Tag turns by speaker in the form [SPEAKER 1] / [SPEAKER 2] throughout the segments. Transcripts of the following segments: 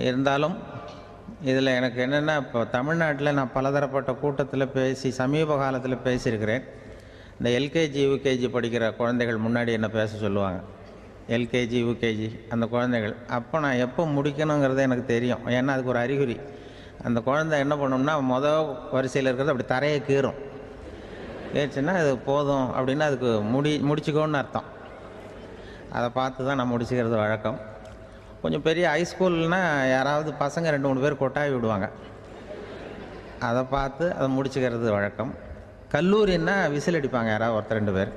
[SPEAKER 1] இருந்தாலும் இதில் எனக்கு என்னென்னா, இப்போ தமிழ்நாட்டில் நான் பலதரப்பட்ட கூட்டத்தில் பேசி சமீப காலத்தில் பேசியிருக்கிறேன். இந்த எல்கேஜி யூகேஜி படிக்கிற குழந்தைகள் முன்னாடி என்ன பேச சொல்லுவாங்க. எல்கேஜி யூகேஜி அந்த குழந்தைகள். அப்போ நான் எப்போ முடிக்கணுங்கிறது எனக்கு தெரியும். ஏன்னா அதுக்கு ஒரு அறிகுறி. அந்த குழந்தை என்ன பண்ணணும்னா, வரிசையில் இருக்கிறது அப்படி தரையை கீறும். ஏச்சுன்னா அது போதும் அப்படின்னா அதுக்கு முடிச்சுக்கோன்னு அர்த்தம். அதை பார்த்து தான் நான் முடிச்சுக்கிறது வழக்கம். கொஞ்சம் பெரிய ஹைஸ்கூல்னால் யாராவது பசங்க 2-3 பேர் கொட்டாவி விடுவாங்க. அதை பார்த்து அதை முடிச்சுக்கிறது வழக்கம். கல்லூரின்னா விசில் அடிப்பாங்க யாராவது ஒருத்தர் 2 பேர்.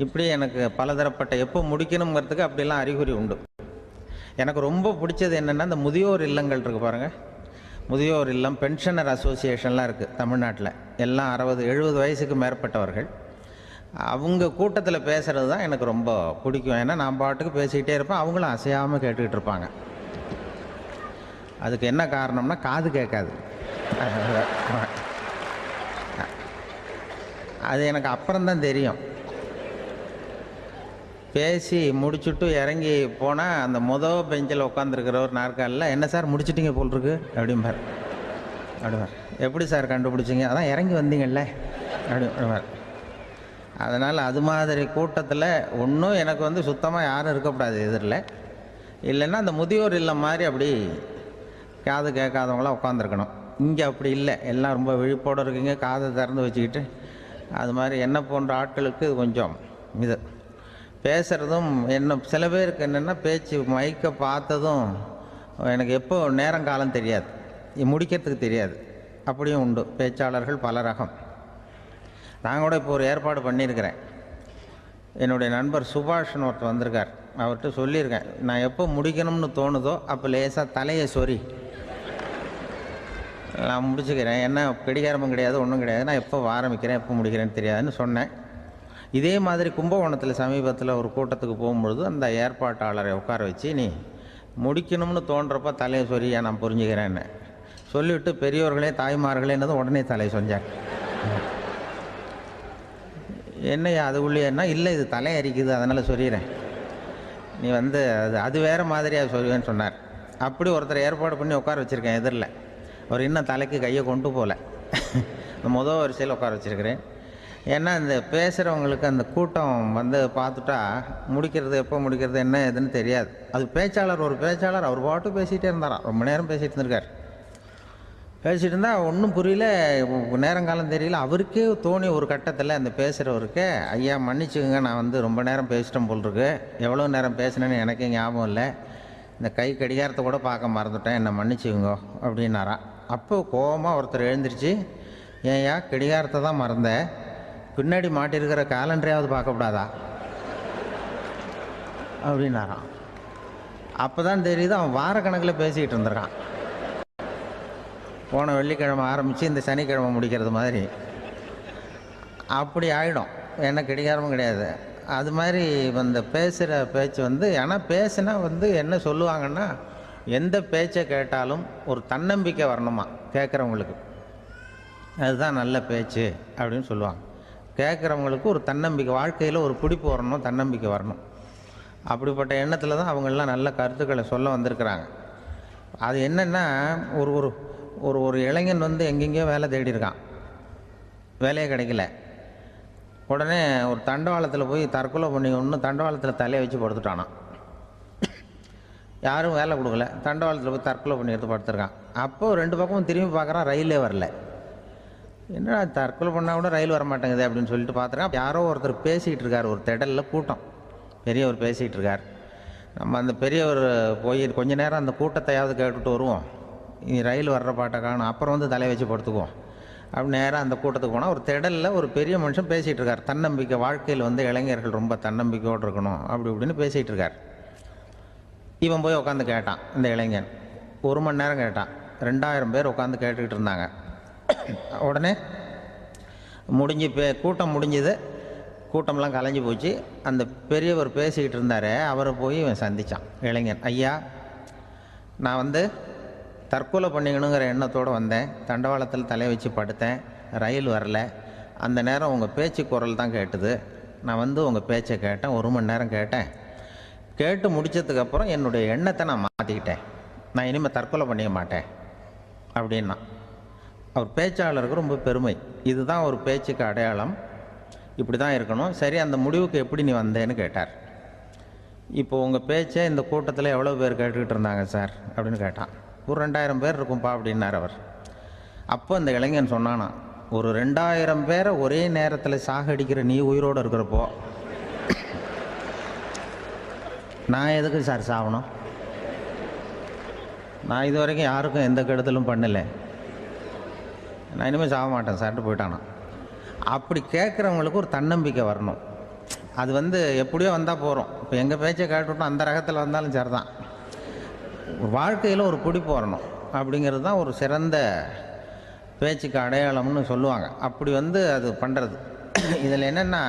[SPEAKER 1] இப்படி எனக்கு பலதரப்பட்ட எப்போ முடிக்கணுங்கிறதுக்கு அப்படிலாம் அறிகுறி உண்டு. எனக்கு ரொம்ப பிடிச்சது என்னென்னா, இந்த முதியோர் இல்லங்கள் இருக்குது பாருங்கள். முதியோர் இல்லம், பென்ஷனர் அசோசியேஷன்லாம் இருக்குது தமிழ்நாட்டில். எல்லாம் 60-70 வயசுக்கு மேற்பட்டவர்கள். அவங்க கூட்டத்தில் பேசுகிறது தான் எனக்கு ரொம்ப பிடிக்கும். ஏன்னா நான் பாட்டுக்கு பேசிக்கிட்டே இருப்பேன், அவங்களும் அசையாமல் கேட்டுக்கிட்டு இருப்பாங்க. அதுக்கு என்ன காரணம்னா, காது கேட்காது. அது எனக்கு அப்புறம்தான் தெரியும். பேசி முடிச்சுட்டு இறங்கி போனால் அந்த பெஞ்சில் உட்காந்துருக்கிற ஒரு நாற்காலில், என்ன சார் முடிச்சிட்டிங்க போல் இருக்கு அப்படிம்பார். எப்படி சார் கண்டுபிடிச்சிங்க? அதான் இறங்கி வந்தீங்கல்ல அப்படிம்பார். அதனால் அது மாதிரி கூட்டத்தில் ஒன்றும் எனக்கு சுத்தமாக யாரும் இருக்கக்கூடாது எதிரில். இல்லைன்னா அந்த முதியோர் இல்லம் மாதிரி அப்படி காது கேட்காதவங்களாம் உட்காந்துருக்கணும். இங்கே அப்படி இல்லை, எல்லாம் ரொம்ப விழிப்போடு இருக்கீங்க, காதை திறந்து வச்சுக்கிட்டு. அது மாதிரி என்ன போன்ற ஆட்களுக்கு கொஞ்சம் இது பேசுகிறதும் என்ன, சில பேருக்கு என்னென்னா பேச்சு மைக்கை பார்த்ததும் எனக்கு எப்போ நேரங்காலம் தெரியாது, முடிக்கிறதுக்கு தெரியாது. அப்படியும் உண்டு பேச்சாளர்கள் பல ரகம். நான் கூட இப்போ ஒரு ஏற்பாடு பண்ணியிருக்கிறேன். என்னுடைய நண்பர் சுபாஷ்னு ஒருத்தர் வந்திருக்கார். அவர்கிட்ட சொல்லியிருக்கேன், நான் எப்போ முடிக்கணும்னு தோணுதோ அப்போ லேசாக தலையை சொறி நான் முடிச்சுக்கிறேன். என்ன கடிகாரமும் கிடையாது, ஒன்றும் கிடையாது. நான் எப்போ ஆரம்பிக்கிறேன் எப்போ முடிக்கிறேன்னு தெரியாதுன்னு சொன்னேன். இதே மாதிரி கும்பகோணத்தில் சமீபத்தில் ஒரு கூட்டத்துக்கு போகும்பொழுது அந்த ஏற்பாட்டாளரை உட்கார வச்சு, நீ முடிக்கணும்னு தோன்றப்போ தலையை சொரியா நான் புரிஞ்சுக்கிறேன்னு சொல்லிவிட்டு, பெரியோர்களே தாய்மார்களேன்னதும் உடனே தலையை சொன்னார். என்னையா அது உள்ளேன்னா, இல்லை இது தலை அரிக்குது அதனால் சொல்லிடுறேன், நீ அது வேறு மாதிரியாக சொல்லுவேன்னு சொன்னார். அப்படி ஒருத்தர் ஏற்பாடு பண்ணி உட்கார வச்சுருக்கேன் எதிரில். அவர் இன்னும் தலைக்கு கையை கொண்டு போகல. வரிசையில் உட்கார வச்சுருக்கிறேன். ஏன்னா இந்த பேசுகிறவங்களுக்கு அந்த கூட்டம் பார்த்துட்டா முடிக்கிறது எப்போ முடிக்கிறது என்ன எதுன்னு தெரியாது. அது ஒரு பேச்சாளர் அவர் பாட்டு பேசிகிட்டே இருந்தாராம். ரொம்ப நேரம் பேசிகிட்டு இருந்திருக்கார். பேசிகிட்டு இருந்தால் ஒன்றும் புரியல, நேரங்காலம் தெரியல. அவருக்கே தோணி ஒரு கட்டத்தில் அந்த பேசுகிறவருக்கு, ஐயா மன்னிச்சுக்கோங்க, நான் ரொம்ப நேரம் பேசிட்டேன் போல் இருக்கு, எவ்வளோ நேரம் பேசினேன்னு எனக்கே ஞாபகம் இல்லை, இந்த கை கடிகாரத்தை கூட பார்க்க மறந்துட்டேன், என்னை மன்னிச்சுக்கோங்க அப்படின்னாராம். அப்போ கோபமாக ஒருத்தர் எழுந்திரிச்சு, ஏன்யா கடிகாரத்தை தான் மறந்தேன், பின்னாடி மாட்டிருக்கிற காலண்டரையாவது பார்க்கக்கூடாதா அப்படின்னாராம். அப்போ தான் தெரியுது அவன் வாரக்கணக்கில் பேசிக்கிட்டு இருந்திருக்கான். போன வெள்ளிக்கிழமை ஆரம்பித்து இந்த சனிக்கிழமை முடிக்கிறது மாதிரி அப்படி ஆகிடும். ஏன்னா கடிகாரமும் கிடையாது. அது மாதிரி பேசுகிற பேச்சு ஆனால் பேசுனா என்ன சொல்லுவாங்கன்னா, எந்த பேச்சை கேட்டாலும் ஒரு தன்னம்பிக்கை வரணுமா கேட்குறவங்களுக்கு, அதுதான் நல்ல பேச்சு அப்படின்னு சொல்லுவாங்க. கேட்குறவங்களுக்கு ஒரு தன்னம்பிக்கை, வாழ்க்கையில் ஒரு பிடிப்பு வரணும், தன்னம்பிக்கை வரணும். அப்படிப்பட்ட எண்ணத்தில் தான் அவங்கெல்லாம் நல்ல கருத்துக்களை சொல்ல வந்திருக்கிறாங்க. அது என்னென்னா, ஒரு ஒரு ஒரு ஒரு இளைஞன் எங்கெங்கேயோ வேலை தேடி இருக்கான், வேலையே கிடைக்கல. உடனே ஒரு தண்டவாளத்தில் போய் தற்கொலை பண்ணி தண்டவாளத்தில் தலையை வச்சு படுத்துட்டானான். யாரும் வேலை கொடுக்கல, தண்டவாளத்தில் போய் தற்கொலை பண்ணி எடுத்து படுத்துருக்கான். அப்போது 2 பக்கமும் திரும்பி பார்க்குறான், ரயிலே வரல. என்னடா தற்கொலை பண்ணால் கூட ரயில் வர மாட்டேங்குது அப்படின்னு சொல்லிட்டு பார்த்துருக்கான். யாரோ ஒருத்தர் பேசிகிட்டு இருக்கார், ஒரு திடலில் கூட்டம், பெரியவர் பேசிகிட்டு இருக்கார். நம்ம அந்த பெரியவர் போய் கொஞ்ச நேரம் அந்த கூட்டத்தையாவது கேட்டுட்டு வருவோம், ரயில் வர்ற பாட்டை காணும், அப்புறம் தலையை வச்சு படுத்துக்குவோம் அப்படி நேராக அந்த கூட்டத்துக்கு போனால் ஒரு திடலில் ஒரு பெரிய மனுஷன் பேசிகிட்டு இருக்கார். தன்னம்பிக்கை, வாழ்க்கையில் இளைஞர்கள் ரொம்ப தன்னம்பிக்கையோடு இருக்கணும் அப்படி இப்படின்னு பேசிகிட்டு இருக்கார். இவன் போய் உட்காந்து கேட்டான். இந்த இளைஞன் 1 மணி நேரம் கேட்டான். 2000 பேர் உட்காந்து கேட்டுக்கிட்டு இருந்தாங்க. உடனே கூட்டம் முடிஞ்சுது. கூட்டம்லாம் கலைஞ்சி போச்சு. அந்த பெரியவர் பேசிக்கிட்டு இருந்தார், அவரை போய் இவன் சந்தித்தான். இளைஞன், ஐயா நான் தற்கொலை பண்ணிக்கணுங்கிற எண்ணத்தோடு வந்தேன், தண்டவாளத்தில் தலையை வச்சு படுத்தேன், ரயில் வரல, அந்த நேரம் உங்கள் பேச்சு குரல் தான் கேட்டுது, நான் உங்கள் பேச்சை கேட்டேன், 1 மணி நேரம் கேட்டேன், கேட்டு முடித்ததுக்கப்புறம் என்னுடைய எண்ணத்தை நான் மாற்றிக்கிட்டேன், நான் இனிமேல் தற்கொலை பண்ணிக்க மாட்டேன் அப்படின்னா. அவர் பேச்சாளருக்கு ரொம்ப பெருமை. இதுதான் ஒரு பேச்சுக்கு அடையாளம், இப்படி தான் இருக்கணும். சரி, அந்த முடிவுக்கு எப்படி நீ வந்தேன்னு கேட்டார். இப்போ உங்கள் பேச்சை இந்த கூட்டத்தில் எவ்வளோ பேர் கேட்டுக்கிட்டு இருந்தாங்க சார் அப்படின்னு கேட்டான். ஒரு 2000 பேர் இருக்கும்பா அப்படின்னார் அவர். அப்போ அந்த இளைஞன் சொன்னானா, ஒரு 2000 பேரை ஒரே நேரத்தில் சாகடிக்கிற நீ உயிரோடு இருக்கிறப்போ நான் எதுக்கு சார் சாகணும்? நான் இது வரைக்கும் யாருக்கும் எந்த கெடுதலும் பண்ணலை, நான் இனிமேல் சாக மாட்டேன் சார்ட்டு போயிட்டானா. அப்படி கேட்குறவங்களுக்கு ஒரு தன்னம்பிக்கை வரணும். அது எப்படியோ வந்தால் போகிறோம். இப்போ எங்கள் பேச்சை கேட்டுவிட்டோம், அந்த ரகத்தில் வந்தாலும் சரி தான். வாழ்க்கையில் ஒரு பிடிப்பு வரணும். அப்படிங்கிறது தான் ஒரு சிறந்த பேச்சுக்கு அடையாளம்னு சொல்லுவாங்க. அப்படி அது பண்ணுறது. இதில் என்னென்னா,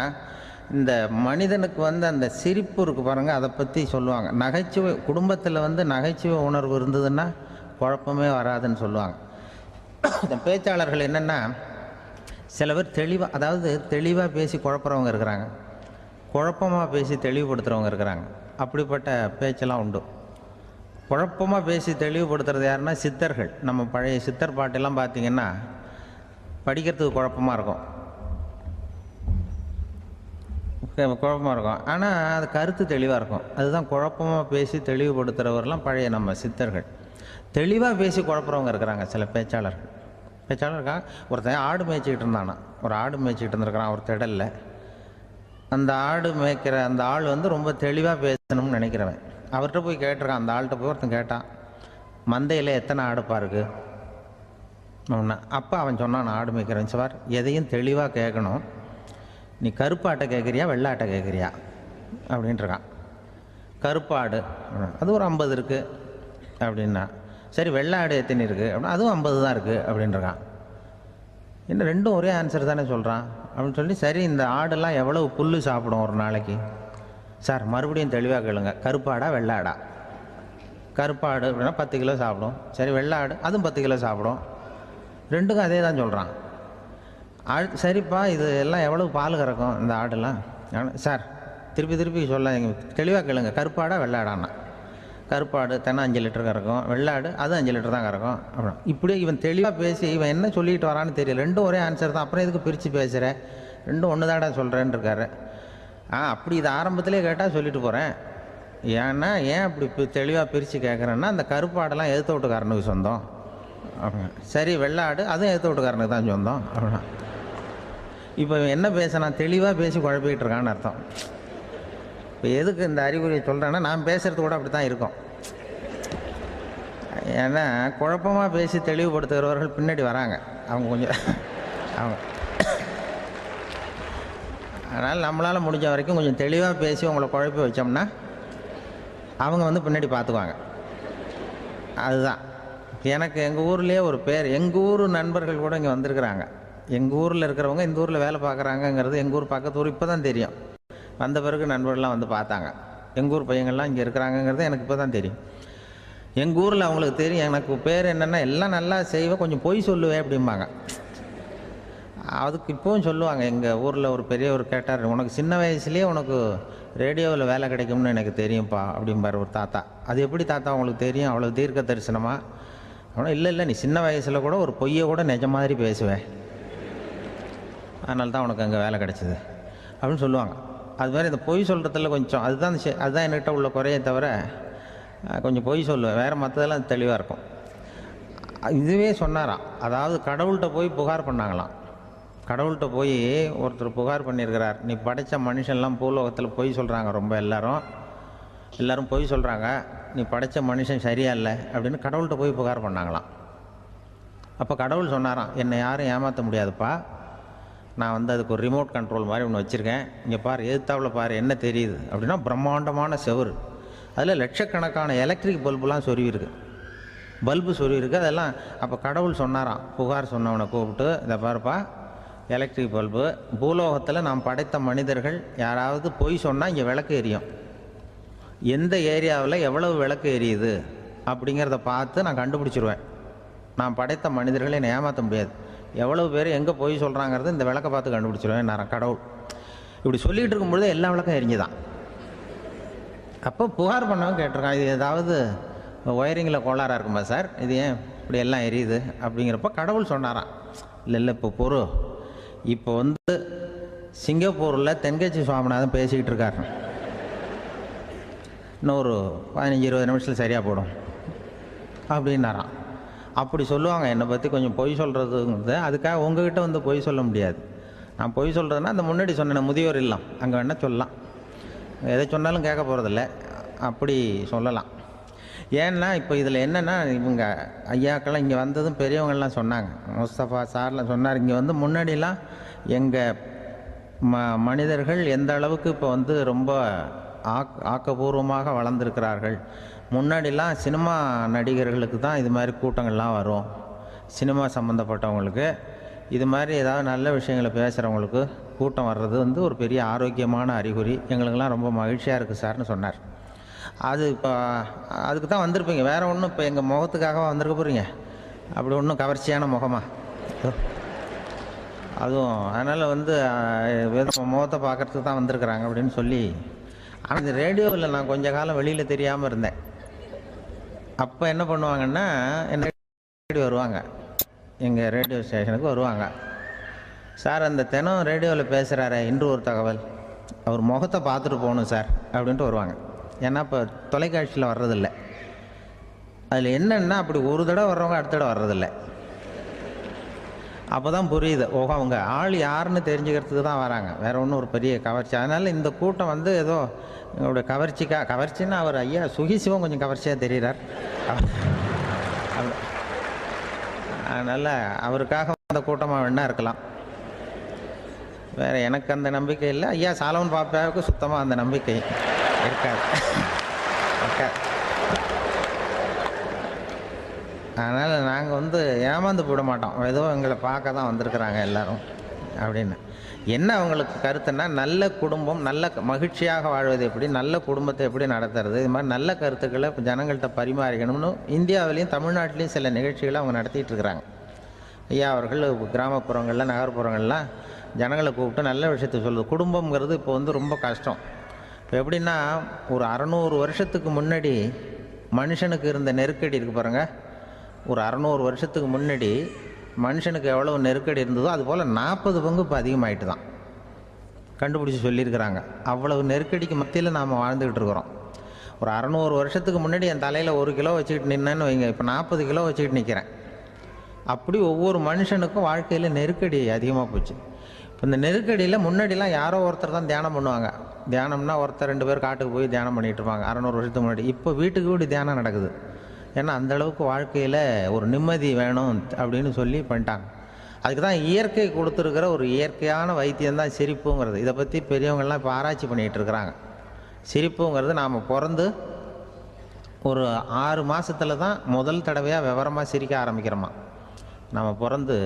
[SPEAKER 1] இந்த மனிதனுக்கு அந்த சிரிப்பு இருக்குது பாருங்கள், அதை பற்றி சொல்லுவாங்க. நகைச்சுவை குடும்பத்தில் நகைச்சுவை உணர்வு இருந்ததுன்னா குழப்பமே வராதுன்னு சொல்லுவாங்க. இந்த பேச்சாளர்கள் என்னென்னா, சில பேர் தெளிவாக பேசி குழப்புறவங்க இருக்கிறாங்க, குழப்பமாக பேசி தெளிவுபடுத்துகிறவங்க இருக்கிறாங்க. அப்படிப்பட்ட பேச்செல்லாம் உண்டு. குழப்பமாக பேசி தெளிவுபடுத்துறது யாருன்னா சித்தர்கள். நம்ம பழைய சித்தர் பாட்டெல்லாம் பார்த்திங்கன்னா படிக்கிறதுக்கு குழப்பமாக இருக்கும், ஆனால் அது கருத்து தெளிவாக இருக்கும். அதுதான் குழப்பமாக பேசி தெளிவுபடுத்துகிறவரெலாம் பழைய நம்ம சித்தர்கள். தெளிவாக பேசி குழப்புறவங்க இருக்கிறாங்க சில பேச்சாளருக்காக. ஒருத்தன் ஆடு மேய்ச்சிக்கிட்டு இருந்தானா, ஒரு ஆடு மேய்ச்சிக்கிட்டு இருந்திருக்கிறான் ஒரு திடலில். அந்த ஆடு மேய்க்கிற அந்த ஆள் ரொம்ப தெளிவாக பேசணும்னு நினைக்கிறவன். அவர்கிட்ட போய் கேட்டிருக்கான். அந்த ஆள்கிட்ட போய் ஒருத்தன் கேட்டான், மந்தையில் எத்தனை ஆடுப்பா இருக்குது அப்படின்னா. அப்போ அவன் சொன்னான், ஆடு மேய்க்கிறவன், சார் எதையும் தெளிவாக கேட்கணும், நீ கருப்பாட்டை கேட்குறியா வெள்ளாட்டை கேட்குறியா அப்படின்ட்டுருக்கான். கருப்பாடு அது ஒரு 50 இருக்குது அப்படின்னா. சரி, வெள்ளாடு எத்தனை இருக்குது அப்படின்னா, அதுவும் 50 தான் இருக்குது அப்படின்ட்டுருக்கான். இன்னும் ரெண்டும் ஒரே ஆன்சர் தானே சொல்கிறான் அப்படின்னு சொல்லி, சரி இந்த ஆடெல்லாம் எவ்வளவு புல் சாப்பிடும் ஒரு நாளைக்கு? சார் மறுபடியும் தெளிவாக கேளுங்க, கருப்பாடா வெள்ளாடா? கருப்பாடு அப்படின்னா 10 கிலோ சாப்பிடும். சரி, வெள்ளாடு அதுவும் 10 கிலோ சாப்பிடும். ரெண்டுக்கும் அதே தான் சொல்கிறான். சரிப்பா, இது எல்லாம் எவ்வளவு பால் கறக்கும் இந்த ஆடெல்லாம்? சார் திருப்பி சொல்ல, தெளிவாக கேளுங்க, கருப்பாடா வெள்ளாடான்னா? கருப்பாடு தினம் 5 லிட்டர் கறக்கும், வெள்ளாடு அது 5 லிட்டர் தான் கறக்கும் அப்படின்னா. இப்படியே இவன் தெளிவாக பேசி இவன் என்ன சொல்லிட்டு வரான்னு தெரியல. ரெண்டும் ஒரே ஆன்சர் தான், அப்புறம் எதுக்கு பிரித்து பேசுகிற, ரெண்டும் ஒன்று தாடா சொல்கிறேன்னு இருக்காரு. அப்படி இது ஆரம்பத்திலே கேட்டால் சொல்லிட்டு போகிறேன். ஏன் அப்படி தெளிவாக பிரித்து கேட்குறேன்னா, அந்த கருப்பாடெல்லாம் எதிர்த்த வீட்டுக்காரனுக்கு சொந்தம் அப்படின்னா. சரி, வெள்ளாடு அதுவும் எதிர்த்த வீட்டுக்காரனுக்கு தான் சொந்தம் அப்படின்னா. இப்போ என்ன பேச, நான் தெளிவாக பேசி குழப்பிக்கிட்டு இருக்கான்னு அர்த்தம். இப்போ எதுக்கு இந்த அறிகுறியை சொல்கிறேன்னா, நான் பேசுகிறது கூட அப்படி தான் இருக்கும். ஏன்னா குழப்பமாக பேசி தெளிவுபடுத்துகிறவர்கள் பின்னாடி வராங்க, அவங்க அதனால் நம்மளால் முடிஞ்ச வரைக்கும் கொஞ்சம் தெளிவாக பேசி உங்களை குழப்பி வச்சோம்னா அவங்க பின்னாடி பார்த்துக்குவாங்க. அதுதான் எனக்கு எங்கள் ஊர்லேயே ஒரு பேர். எங்கள் ஊர் நண்பர்கள் கூட இங்கே வந்திருக்கிறாங்க. எங்கள் ஊரில் இருக்கிறவங்க இந்த ஊரில் வேலை பார்க்குறாங்கங்கிறது எங்கள் ஊர் பக்கத்து ஊர் இப்போ தான் தெரியும். வந்த பிறகு நண்பர்கள்லாம் பார்த்தாங்க. எங்கள் ஊர் பையங்கள்லாம் இங்கே இருக்கிறாங்கங்கிறது எனக்கு இப்போ தான் தெரியும். எங்கள் ஊரில் அவங்களுக்கு தெரியும் எனக்கு பேர் என்னென்னா, எல்லாம் நல்லா செய்வேன், கொஞ்சம் பொய் சொல்லுவேன் அப்படிம்பாங்க. அதுக்கு இப்போவும் சொல்லுவாங்க. எங்கள் ஊரில் ஒரு பெரியவர் கேட்டார், உனக்கு சின்ன வயசுலேயே உனக்கு ரேடியோவில் வேலை கிடைக்கும்னு எனக்கு தெரியும்ப்பா அப்படிம்பார் ஒரு தாத்தா. அது எப்படி தாத்தா உங்களுக்கு தெரியும், அவ்வளோ தீர்க்க தரிசனமா? ஆனால் இல்லை நீ சின்ன வயசில் கூட ஒரு பொய்யை கூட நிஜ மாதிரி பேசுவேன், அதனால தான் உனக்கு அங்கே வேலை கிடச்சிது அப்படின்னு சொல்லுவாங்க. அது மாதிரி இந்த பொய் சொல்கிறதுல கொஞ்சம் அதுதான் என்கிட்ட உள்ள குறையை தவிர, கொஞ்சம் பொய் சொல்லுவேன், வேறு மற்றதெல்லாம் தெளிவாக இருக்கும். இதுவே சொன்னாராம். அதாவது கடவுள்கிட்ட போய் புகார் பண்ணாங்களாம். கடவுள்கிட்ட போய் ஒருத்தர் புகார் பண்ணியிருக்கிறார், நீ படைத்த மனுஷன்லாம் பூலோகத்தில் பொய் சொல்கிறாங்க, ரொம்ப எல்லோரும் பொய் சொல்கிறாங்க, நீ படைத்த மனுஷன் சரியா இல்லை அப்படின்னு கடவுள்கிட்ட போய் புகார் பண்ணாங்களாம். அப்போ கடவுள் சொன்னாராம், என்னை யாரும் ஏமாற்ற முடியாதுப்பா, நான் அதுக்கு ஒரு ரிமோட் கண்ட்ரோல் மாதிரி ஒன்று வச்சுருக்கேன், இங்கே பாரு, எதிர்த்தாவில் பாரு என்ன தெரியுது அப்படின்னா பிரம்மாண்டமான செவுரு, அதில் லட்சக்கணக்கான எலக்ட்ரிக் பல்புலாம் சொருவிருக்கு, அதெல்லாம். அப்போ கடவுள் சொன்னாராம், புகார் சொன்னவனை கூப்பிட்டு, இதை பாருப்பா, எலக்ட்ரிக் பல்பு, பூலோகத்தில் நாம் படைத்த மனிதர்கள் யாராவது பொய் சொன்னால் இங்கே விளக்கு எரியும், எந்த ஏரியாவில் எவ்வளவு விளக்கு எரியுது அப்படிங்கிறத பார்த்து நான் கண்டுபிடிச்சிருவேன். நான் படைத்த மனிதர்களை என்னை ஏமாற்ற முடியாது, எவ்வளவு பேர் எங்கே பொய் சொல்கிறாங்கிறது இந்த விளக்கை பார்த்து கண்டுபிடிச்சிருவேன் நான் கடவுள். இப்படி சொல்லிகிட்டு இருக்கும்பொழுது எல்லா விளக்கம் எரிஞ்சுதான். அப்போ புகார் பண்ணவங்க கேட்டிருக்கான், இது ஏதாவது ஒயரிங்கில் கோளாறாக இருக்குமா சார், இது ஏன் இப்படி எல்லாம் எரியுது அப்படிங்கிறப்ப கடவுள் சொன்னாராம், இல்லை இப்போ பொறு, இப்போ வந்து சிங்கப்பூரில் தென்கட்சி சுவாமிநாதன் பேசிக்கிட்டு இருக்காரு, இன்னும் ஒரு 15-20 நிமிஷத்தில் சரியாக போடும் அப்படின்னாராம். அப்படி சொல்லுவாங்க என்னை பற்றி. கொஞ்சம் பொய் சொல்கிறதுங்கிறது, அதுக்காக உங்ககிட்ட வந்து பொய் சொல்ல முடியாது. நான் பொய் சொல்கிறதுனா அந்த முன்னாடி சொன்ன முதியோர் இல்லம் அங்கே வேணால் சொல்லலாம், எதை சொன்னாலும் கேட்க போகிறதில்ல, அப்படி சொல்லலாம். ஏன்னா இப்போ இதில் என்னென்னா, இவங்க ஐயாக்கெல்லாம் இங்கே வந்ததும் பெரியவங்கள்லாம் சொன்னாங்க, முஸ்தபா சார்லாம் சொன்னார், இங்கே வந்து முன்னாடிலாம் எங்கள் மனிதர்கள் எந்த அளவுக்கு இப்போ வந்து ரொம்ப ஆக்கப்பூர்வமாக வளர்ந்துருக்கிறார்கள். முன்னாடிலாம் சினிமா நடிகர்களுக்கு தான் இது மாதிரி கூட்டங்கள்லாம் வரும், சினிமா சம்மந்தப்பட்டவங்களுக்கு இது மாதிரி ஏதாவது நல்ல விஷயங்களை பேசுகிறவங்களுக்கு கூட்டம் வர்றது வந்து ஒரு பெரிய ஆரோக்கியமான அறிகுறி, எங்களுக்கெல்லாம் ரொம்ப மகிழ்ச்சியாக இருக்குது சார்னு சொன்னார். அது இப்போ அதுக்கு தான் வந்திருப்பீங்க, வேறு ஒன்றும் இப்போ எங்கள் முகத்துக்காக வந்திருக்க போகிறீங்க, அப்படி ஒன்றும் கவர்ச்சியான முகமா அதுவும், அதனால் வந்து முகத்தை பார்க்குறதுக்கு தான் வந்திருக்கிறாங்க அப்படின்னு சொல்லி. ஆனால் இந்த ரேடியோவில் நான் கொஞ்ச காலம் வெளியில் தெரியாமல் இருந்தேன். அப்போ என்ன பண்ணுவாங்கன்னா, என்ன ரேடியோ வருவாங்க, எங்கள் ரேடியோ ஸ்டேஷனுக்கு வருவாங்க, சார் அந்த தினம் ரேடியோவில் பேசுகிறாரு இன்று ஒரு தகவல், அவர் முகத்தை பார்த்துட்டு போகணும் சார் அப்படின்ட்டு வருவாங்க. ஏன்னா இப்போ தொலைக்காட்சியில் வர்றதில்லை. அதில் என்னென்னா, அப்படி ஒரு தடவை வர்றவங்க அடுத்த தடவை வர்றதில்லை. அப்போ தான் புரியுது, ஓஹோ அவங்க ஆள் யாருன்னு தெரிஞ்சுக்கிறதுக்கு தான் வராங்க, வேறு ஒன்றும் ஒரு பெரிய கவர்ச்சி. அதனால் இந்த கூட்டம் வந்து ஏதோ எங்களுடைய கவர்ச்சின்னா அவர் ஐயா சுகிசிவம் கொஞ்சம் கவர்ச்சியாக தெரிகிறார், அதனால் அவருக்காக அந்த கூட்டமாக வேணா இருக்கலாம், வேறு எனக்கு அந்த நம்பிக்கை இல்லை. ஐயா சாலமன் பாப்பாவுக்கு சுத்தமாக அந்த நம்பிக்கை இருக்காது. அதனால் நாங்கள் வந்து ஏமாந்து போட மாட்டோம், ஏதோ எங்களை பார்க்க தான் வந்திருக்கிறாங்க எல்லோரும் அப்படின்னு. என்ன அவங்களுக்கு கருத்துன்னா, நல்ல குடும்பம், நல்ல மகிழ்ச்சியாக வாழ்வது எப்படி, நல்ல குடும்பத்தை எப்படி நடத்துறது, இது மாதிரி நல்ல கருத்துக்களை இப்போ ஜனங்கள்கிட்ட பரிமாறிக்கணும்னு இந்தியாவிலையும் தமிழ்நாட்டிலையும் சில நிகழ்ச்சிகளை அவங்க நடத்திட்டு இருக்கிறாங்க. ஐயா அவர்கள் கிராமப்புறங்களில் நகர்ப்புறங்கள்லாம் ஜனங்களை கூப்பிட்டு நல்ல விஷயத்தை சொல்லுது. குடும்பங்கிறது இப்போ வந்து ரொம்ப கஷ்டம். இப்போ எப்படின்னா, ஒரு 600 வருஷத்துக்கு முன்னாடி மனுஷனுக்கு இருந்த நெருக்கடி இருக்குது பாருங்கள், ஒரு 600 வருஷத்துக்கு முன்னாடி மனுஷனுக்கு எவ்வளோ நெருக்கடி இருந்ததோ அதுபோல் 40 பங்கு இப்போ அதிகமாகிட்டு தான் கண்டுபிடிச்சி சொல்லியிருக்கிறாங்க. அவ்வளவு நெருக்கடிக்கு மத்தியில் நாம் வாழ்ந்துக்கிட்டு இருக்கிறோம். ஒரு 600 வருஷத்துக்கு முன்னாடி என் தலையில் 1 கிலோ வச்சுக்கிட்டு நின்னேன்னு வைங்க, இப்போ 40 கிலோ வச்சுக்கிட்டு நிற்கிறேன். அப்படி ஒவ்வொரு மனுஷனுக்கும் வாழ்க்கையில் நெருக்கடி அதிகமாக போச்சு. இப்போ இந்த நெருக்கடியில் முன்னாடிலாம் யாரோ ஒருத்தர் தான் தியானம் பண்ணுவாங்க. தியானம்னா ஒருத்தர் 2 பேர் காட்டுக்கு போய் தியானம் பண்ணிகிட்டு இருப்பாங்க 600 வருஷத்துக்கு முன்னாடி. இப்போ வீட்டுக்கு வீடு தியானம் நடக்குது. ஏன்னா அந்தளவுக்கு வாழ்க்கையில் ஒரு நிம்மதி வேணும் அப்படின்னு சொல்லி பண்ணிட்டாங்க. அதுக்கு தான் இயற்கை கொடுத்துருக்கிற ஒரு இயற்கையான வைத்தியம்தான் சிரிப்புங்கிறது. இதை பற்றி பெரியவங்கள்லாம் இப்போ ஆராய்ச்சி பண்ணிகிட்டு இருக்கிறாங்க. சிரிப்புங்கிறது நாம் பிறந்து ஒரு 6 மாதத்தில் தான் முதல் தடவையாக விவரமாக சிரிக்க ஆரம்பிக்கிறோமா. நம்ம பிறந்து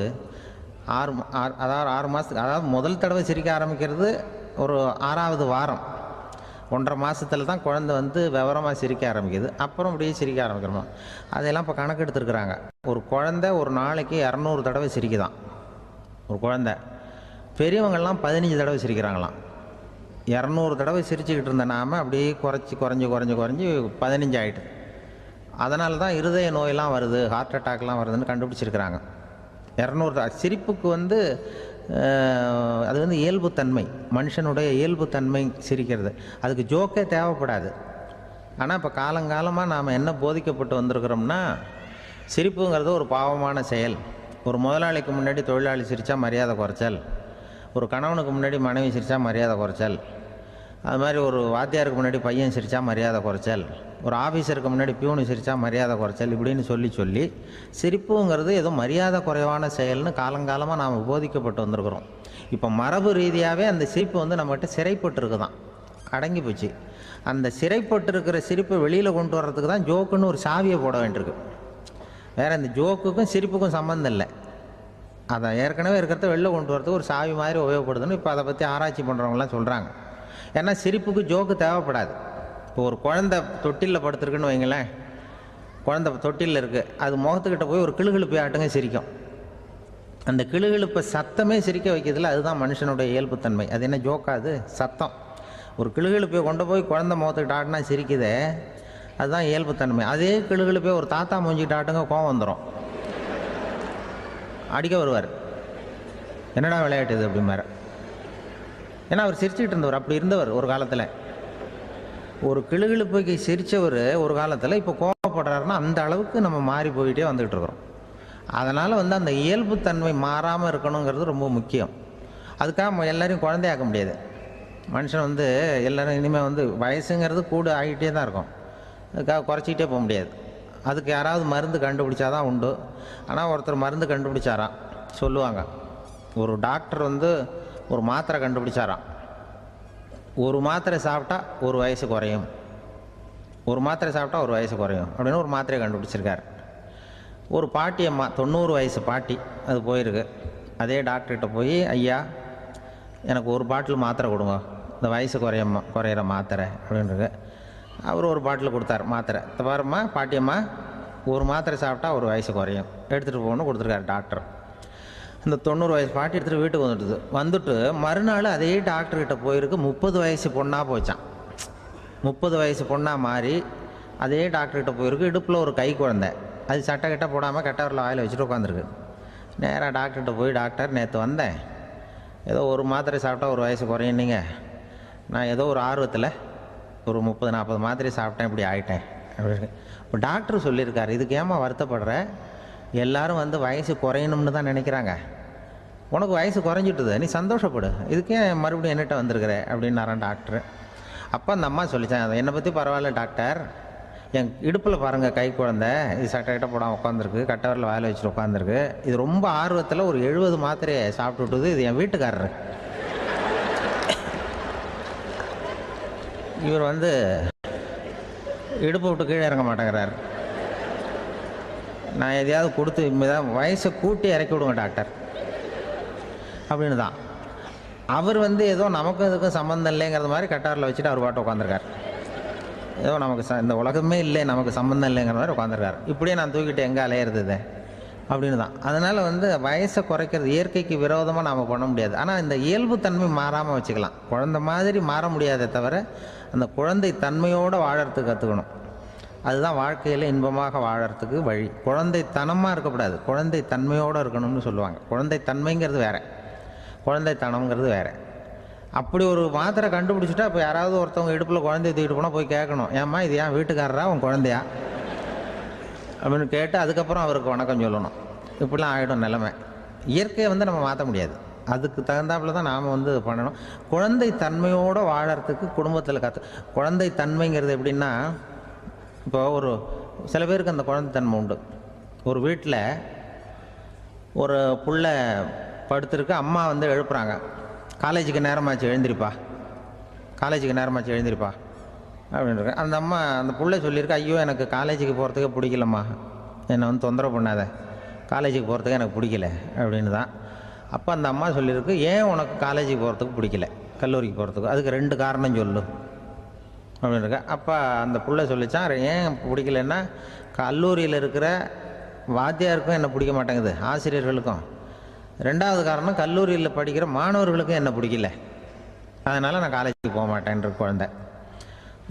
[SPEAKER 1] 6 மாதத்துக்கு, அதாவது முதல் தடவை சிரிக்க ஆரம்பிக்கிறது ஒரு 6ஆவது வாரம், 1.5 மாதத்தில் தான் குழந்தை வந்து விவரமாக சிரிக்க ஆரம்பிக்குது. அப்புறம் அப்படியே சிரிக்க ஆரம்பிக்கிறோமா. அதெல்லாம் இப்போ கணக்கு எடுத்துருக்குறாங்க. ஒரு குழந்தை ஒரு நாளைக்கு 200 தடவை சிரிக்குதான் ஒரு குழந்தை. பெரியவங்கள்லாம் 15 தடவை சிரிக்கிறாங்களாம். 200 தடவை சிரிச்சுக்கிட்டு இருந்த நாம் அப்படியே குறைஞ்சி 15 ஆகிட்டு. அதனால தான் இருதய நோயெல்லாம் வருது, ஹார்ட் அட்டாக்லாம் வருதுன்னு கண்டுபிடிச்சிருக்கிறாங்க. 200 சிரிப்புக்கு வந்து அது வந்து இயல்புத்தன்மை, மனுஷனுடைய இயல்புத்தன்மை சிரிக்கிறது. அதுக்கு ஜோக்கே தேவைப்படாது. ஆனால் இப்போ காலங்காலமாக நாம் என்ன போதிக்கப்பட்டு வந்திருக்கிறோம்னா, சிரிப்புங்கிறது ஒரு பாவமான செயல். ஒரு முதலாளிக்கு முன்னாடி தொழிலாளி சிரித்தா மரியாதை குறைச்சல், ஒரு கணவனுக்கு முன்னாடி மனைவி சிரித்தா மரியாதை குறைச்சல், அது மாதிரி ஒரு வாத்தியாருக்கு முன்னாடி பையன் சிரித்தா மரியாதை குறைச்சல், ஒரு ஆஃபீஸருக்கு முன்னாடி பியூனு சிரித்தா மரியாதை குறைச்சல், இப்படின்னு சொல்லி சிரிப்புங்கிறது ஏதோ மரியாதை குறைவான செயல்னு காலங்காலமாக நாம் போதிக்கப்பட்டு வந்திருக்கிறோம். இப்போ மரபு ரீதியாகவே அந்த சிரிப்பு வந்து நம்மகிட்ட சிறைப்பட்டு தான், அடங்கி போச்சு. அந்த சிறைப்பட்டு இருக்கிற சிரிப்பை வெளியில் கொண்டு வர்றதுக்கு தான் ஜோக்குன்னு ஒரு சாவியை போட வேண்டியிருக்கு. வேறு இந்த ஜோக்குக்கும் சிரிப்புக்கும் சம்மந்தம் இல்லை. அதை ஏற்கனவே இருக்கிறத வெளில கொண்டு வரதுக்கு ஒரு சாவி மாதிரி உபயோகப்படுதுன்னு இப்போ அதை பற்றி ஆராய்ச்சி பண்ணுறவங்களாம் சொல்கிறாங்க. ஏன்னா சிரிப்புக்கு ஜோக்கு தேவைப்படாது. இப்போ ஒரு குழந்தை தொட்டிலில் படுத்துருக்குன்னு வைங்களேன், குழந்தை தொட்டிலில் இருக்குது, அது முகத்துக்கிட்ட போய் ஒரு கிளுகிழுப்பை ஆட்டுங்க சிரிக்கும். அந்த கிளுகிழுப்பை சத்தமே சிரிக்க வைக்கிறதுல அதுதான் மனுஷனுடைய இயல்புத்தன்மை. அது என்ன ஜோக்காது? சத்தம். ஒரு கிளுகிழுப்பை கொண்டு போய் குழந்தை முகத்துக்கிட்ட ஆட்டினா சிரிக்குதே, அதுதான் இயல்புத்தன்மை. அதே கிளுகிழுப்பே ஒரு தாத்தா மூஞ்சிக்கிட்டு ஆட்டுங்க, கோவம் வந்துடும், அடிக்க வருவார். என்னடா விளையாட்டு இது அப்படிம்பாரு. ஏன்னா அவர் சிரிச்சுக்கிட்டு இருந்தவர், அப்படி இருந்தவர் ஒரு காலத்தில். ஒரு கிளுகிழுப்புக்கு சிரித்தவர் ஒரு காலத்தில் இப்போ கோவப்படுறாருன்னா அந்த அளவுக்கு நம்ம மாறி போயிட்டே வந்துக்கிட்டு இருக்கிறோம். அதனால் அந்த இயல்புத்தன்மை மாறாமல் இருக்கணுங்கிறது ரொம்ப முக்கியம். அதுக்காக எல்லோரையும் குழந்தையாக்க முடியாது. மனுஷன் எல்லோரும் இனிமேல் வயசுங்கிறது கூட ஆகிட்டே தான் இருக்கும். அதுக்காக குறைச்சிக்கிட்டே போக முடியாது. அதுக்கு யாராவது மருந்து கண்டுபிடிச்சாதான் உண்டு. ஆனால் ஒருத்தர் மருந்து கண்டுபிடிச்சாராம், சொல்லுவாங்க. ஒரு டாக்டர் ஒரு மாத்திரை கண்டுபிடிச்சாராம். ஒரு மாத்திரை சாப்பிட்டா ஒரு வயசு குறையும், ஒரு மாத்திரை சாப்பிட்டா ஒரு வயசு குறையும் அப்படின்னு ஒரு மாத்திரையை கண்டுபிடிச்சிருக்கார். ஒரு பாட்டி அம்மா, 90 வயசு பாட்டி, அது போயிருக்கு. அதே டாக்டர்கிட்ட போய், ஐயா எனக்கு ஒரு பாட்டில் மாத்திரை கொடுங்க, இந்த வயசு குறையிற மாத்திரை அப்படின்றது. அவர் ஒரு பாட்டில் கொடுத்தார் மாத்திரை. பாரும்மா பாட்டியம்மா, ஒரு மாத்திரை சாப்பிட்டா ஒரு வயசு குறையும், எடுத்துகிட்டு போகணும்னு கொடுத்துருக்காரு டாக்டர். இந்த 90 வயசு பாட்டி எடுத்துகிட்டு வீட்டுக்கு வந்துட்டு மறுநாள் அதே டாக்டர்கிட்ட போயிருக்கு. 30 வயசு பொண்ணாக போச்சான். 30 வயசு பொண்ணாக மாறி அதே டாக்டர்கிட்ட போயிருக்கு. இடுப்பில் ஒரு கை குழந்தை, அது சட்டை கிட்ட போடாமல் கட்டவரில் வாயில் வச்சுட்டு உட்காந்துருக்கு. நேராக டாக்டர்கிட்ட போய், டாக்டர் நேற்று வந்தேன், ஏதோ ஒரு மாத்திரை சாப்பிட்டா ஒரு வயசு குறையினீங்க, நான் ஏதோ ஒரு ஆர்வத்தில் ஒரு 30-40 மாத்திரை சாப்பிட்டேன், இப்படி ஆகிட்டேன் அப்படின்னு. இப்போ டாக்டர் சொல்லியிருக்காரு, இதுக்கு ஏமா வருத்தப்படுற, எல்லோரும் வயசு குறையணும்னு தான் நினைக்கிறாங்க, உனக்கு வயசு குறைஞ்சிட்டுது, நீ சந்தோஷப்படு, இதுக்கே மறுபடியும் என்னட்ட வந்திருக்கிற அப்படின்னாரான் டாக்டர். அப்போ அந்த அம்மா சொல்லித்தேன், அதை என்னை பற்றி பரவாயில்ல டாக்டர், என் இடுப்பில் பாருங்கள் கை குழந்தை, இது சட்டை கிட்ட போடாமல் உட்காந்துருக்கு, கட்டவரில் வாயில் வச்சுட்டு உட்காந்துருக்கு, இது ரொம்ப ஆர்வத்தில் ஒரு 70 மாத்திரையை சாப்பிட்டு விட்டுது, இது என் வீட்டுக்காரரு. இவர் இடுப்பு விட்டு கீழே இறங்க மாட்டேங்கிறார். நான் எதையாவது கொடுத்து வயசை கூட்டி இறக்கி விடுங்க டாக்டர் அப்படின்னு தான். அவர் ஏதோ நமக்கும் இதுக்கும் சம்மந்தம் இல்லைங்கிறது மாதிரி கட்டாரில் வச்சுட்டு அவர் பாட்டு உட்காந்துருக்கார். ஏதோ நமக்கு இந்த உலகமே இல்லை, நமக்கு சம்மந்தம் இல்லைங்கிற மாதிரி உட்காந்துருக்கார். இப்படியே நான் தூக்கிட்டு எங்கே அலையிறது அப்படின்னு தான். அதனால் வயசை குறைக்கிறது இயற்கைக்கு விரோதமாக நாம் பண்ண முடியாது. ஆனால் இந்த இயல்புத்தன்மை மாறாமல் வச்சுக்கலாம். குழந்தை மாதிரி மாற முடியாதே தவிர அந்த குழந்தை தன்மையோடு வாழறதுக்கு கற்றுக்கணும். அதுதான் வாழ்க்கையில் இன்பமாக வாழறதுக்கு வழி. குழந்தைத்தனமாக இருக்கக்கூடாது, குழந்தை தன்மையோடு இருக்கணும்னு சொல்லுவாங்க. குழந்தை தன்மைங்கிறது வேறு, குழந்தைத்தனம்ங்கிறது வேறு. அப்படி ஒரு மாத்திரை கண்டுபிடிச்சிட்டா இப்போ யாராவது ஒருத்தவங்க இடுப்பில் குழந்தைய தூக்கிட்டு போனால் போய் கேட்கணும், ஏம்மா இது ஏன் வீட்டுக்காரரா உன் குழந்தையா அப்படின்னு கேட்டு அதுக்கப்புறம் அவருக்கு வணக்கம் சொல்லணும். இப்படிலாம் ஆகிடும் நிலைமை. இயற்கையை நம்ம மாற்ற முடியாது, அதுக்கு தகுந்தாப்புல தான் நாம் பண்ணணும். குழந்தை தன்மையோடு வாழறதுக்கு குடும்பத்தில் குழந்தை தன்மைங்கிறது எப்படின்னா, இப்போ ஒரு சில பேருக்கு அந்த குழந்தைத்தன்மை உண்டு. ஒரு வீட்டில் ஒரு புள்ள படுத்துருக்கு, அம்மா எழுப்புறாங்க, காலேஜுக்கு நேரமாச்சு எழுந்திருப்பா, காலேஜுக்கு நேரமாச்சு எழுந்திருப்பா அப்படின்ட்டு. அந்த அம்மா அந்த புள்ளை சொல்லியிருக்கு, ஐயோ எனக்கு காலேஜுக்கு போகிறதுக்கே பிடிக்கலம்மா, என்னை தொந்தரவு பண்ணாத, காலேஜுக்கு போகிறதுக்கு எனக்கு பிடிக்கல அப்படின்னு தான். அப்போ அந்த அம்மா சொல்லியிருக்கு, ஏன் உனக்கு காலேஜுக்கு போகிறதுக்கு பிடிக்கல, கல்லூரிக்கு போகிறதுக்கு, அதுக்கு 2 காரணம் சொல்லு அப்படின்னு இருக்கா. அப்போ அந்த புள்ளை சொல்லிச்சான், ஏன் பிடிக்கலன்னா, கல்லூரியில் இருக்கிற வாத்தியாருக்கும் என்னை பிடிக்க மாட்டேங்குது, ஆசிரியர்களுக்கும். 2வது காரணம், கல்லூரியில் படிக்கிற மாணவர்களுக்கும் என்னை பிடிக்கல, அதனால் நான் காலேஜுக்கு போக மாட்டேன்ற குழந்தை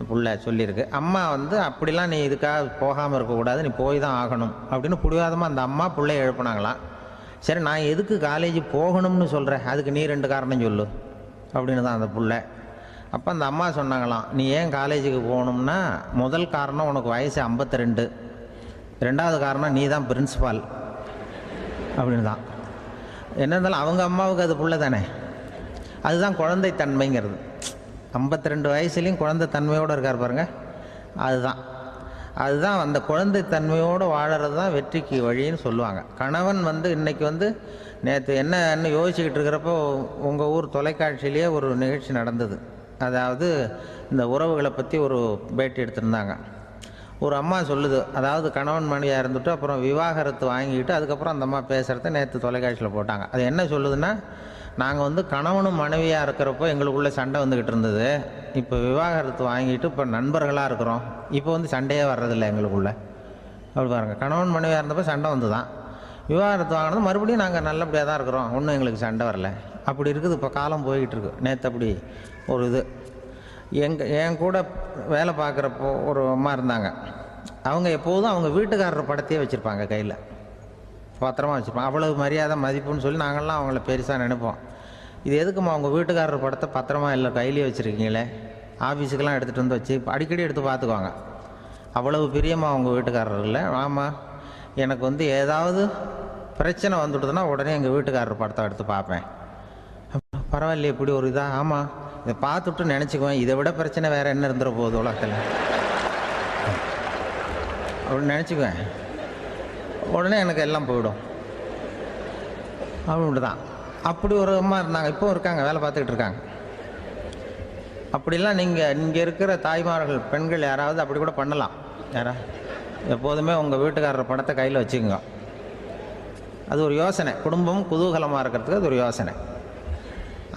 [SPEAKER 1] புள்ள சொல்லியிருக்கு. அம்மா அப்படிலாம் நீ இதுக்காக போகாமல் இருக்கக்கூடாது, நீ போய் தான் ஆகணும் அப்படின்னு பிடிவாதமாக அந்த அம்மா பிள்ளைய எழுப்புனாங்களாம். சரி நான் எதுக்கு காலேஜ் போகணும்னு சொல்கிறேன், அதுக்கு நீ 2 காரணம் சொல்லு அப்படின்னு தான் அந்த புள்ள. அப்போ அந்த அம்மா சொன்னாங்களாம், நீ ஏன் காலேஜுக்கு போகணும்னா, முதல் காரணம் உனக்கு வயசு 52, 2வது காரணம் நீ தான் பிரின்சிபால் அப்படின்னு தான். என்ன இருந்தாலும் அவங்க அம்மாவுக்கு அது புள்ள தானே, அதுதான் குழந்தைத்தன்மைங்கிறது. 52 வயசுலேயும் குழந்தைத்தன்மையோடு இருக்கார் பாருங்கள், அதுதான் அந்த குழந்தைத்தன்மையோடு வாழறது தான் வெற்றிக்கு வழின்னு சொல்லுவாங்க. கணவன் இன்றைக்கி நேற்று என்னன்னு யோசிச்சுக்கிட்டு இருக்கிறப்போ உங்கள் ஊர் தொலைக்காட்சியிலேயே ஒரு நிகழ்ச்சி நடந்தது. அதாவது இந்த உறவுகளை பற்றி ஒரு பேட்டி எடுத்திருந்தாங்க. ஒரு அம்மா சொல்லுது, அதாவது கணவன் மனைவியாக இருந்துட்டு அப்புறம் விவாகரத்து வாங்கிக்கிட்டு அதுக்கப்புறம் அந்த அம்மா பேசுகிறத நேற்று தொலைக்காட்சியில் போட்டாங்க. அது என்ன சொல்லுதுன்னா, நாங்கள் கணவனும் மனைவியாக இருக்கிறப்போ எங்களுக்குள்ளே சண்டை வந்துக்கிட்டு இருந்தது, இப்போ விவாகரத்து வாங்கிட்டு இப்போ நண்பர்களாக இருக்கிறோம், இப்போ சண்டையே வர்றதில்லை எங்களுக்குள்ளே அப்படி பாருங்கள். கணவன் மனைவியாக இருந்தப்போ சண்டை வந்து தான், விவாகரத்து வாங்கினது மறுபடியும் நாங்கள் நல்லபடியாக தான் இருக்கிறோம், ஒன்றும் எங்களுக்கு சண்டை வரல, அப்படி இருக்குது இப்போ காலம் போய்கிட்டு இருக்கு. நேற்று அப்படி ஒரு இது என் கூட வேலை பார்க்குறப்போ ஒரு அம்மா இருந்தாங்க. அவங்க எப்போதும் அவங்க வீட்டுக்காரர் படத்தையே வச்சுருப்பாங்க, கையில் பத்திரமா வச்சுருப்பாங்க. அவ்வளவு மரியாதை மதிப்புன்னு சொல்லி நாங்கள்லாம் அவங்கள பெருசாக நினைப்போம். இது எதுக்குமா அவங்க வீட்டுக்காரர் படத்தை பத்திரமா இல்லை கையிலே வச்சுருக்கீங்களே, ஆஃபீஸுக்கெல்லாம் எடுத்துகிட்டு வந்து வச்சு அடிக்கடி எடுத்து பார்த்துக்குவாங்க. அவ்வளவு பிரியமாக அவங்க வீட்டுக்காரர் இல்லை. ஆமாம், எனக்கு வந்து ஏதாவது பிரச்சனை வந்துவிடுதுன்னா உடனே எங்கள் வீட்டுக்காரர் படத்தை எடுத்து பார்ப்பேன். பரவாயில்லையே இப்படி ஒரு இதாக. ஆமாம், இதை பார்த்துட்டு நினச்சிக்குவேன், இதை விட பிரச்சனை வேறு என்ன இருந்துட போகுது உலகத்தில் அப்படின்னு நினச்சிக்குவேன். உடனே எனக்கு எல்லாம் போயிடும் அப்படின்ட்டு தான். அப்படி ஒரு அம்மா இருந்தாங்க, இப்போவும் இருக்காங்க, வேலை பார்த்துக்கிட்டு இருக்காங்க. அப்படிலாம் நீங்கள் இங்கே இருக்கிற தாய்மார்கள் பெண்கள் யாராவது அப்படி கூட பண்ணலாம். யாரா எப்போதுமே உங்கள் வீட்டுக்காரர் படத்தை கையில் வச்சுக்கோங்க. அது ஒரு யோசனை, குடும்பம் குதூகலமாக இருக்கிறதுக்கு அது ஒரு யோசனை.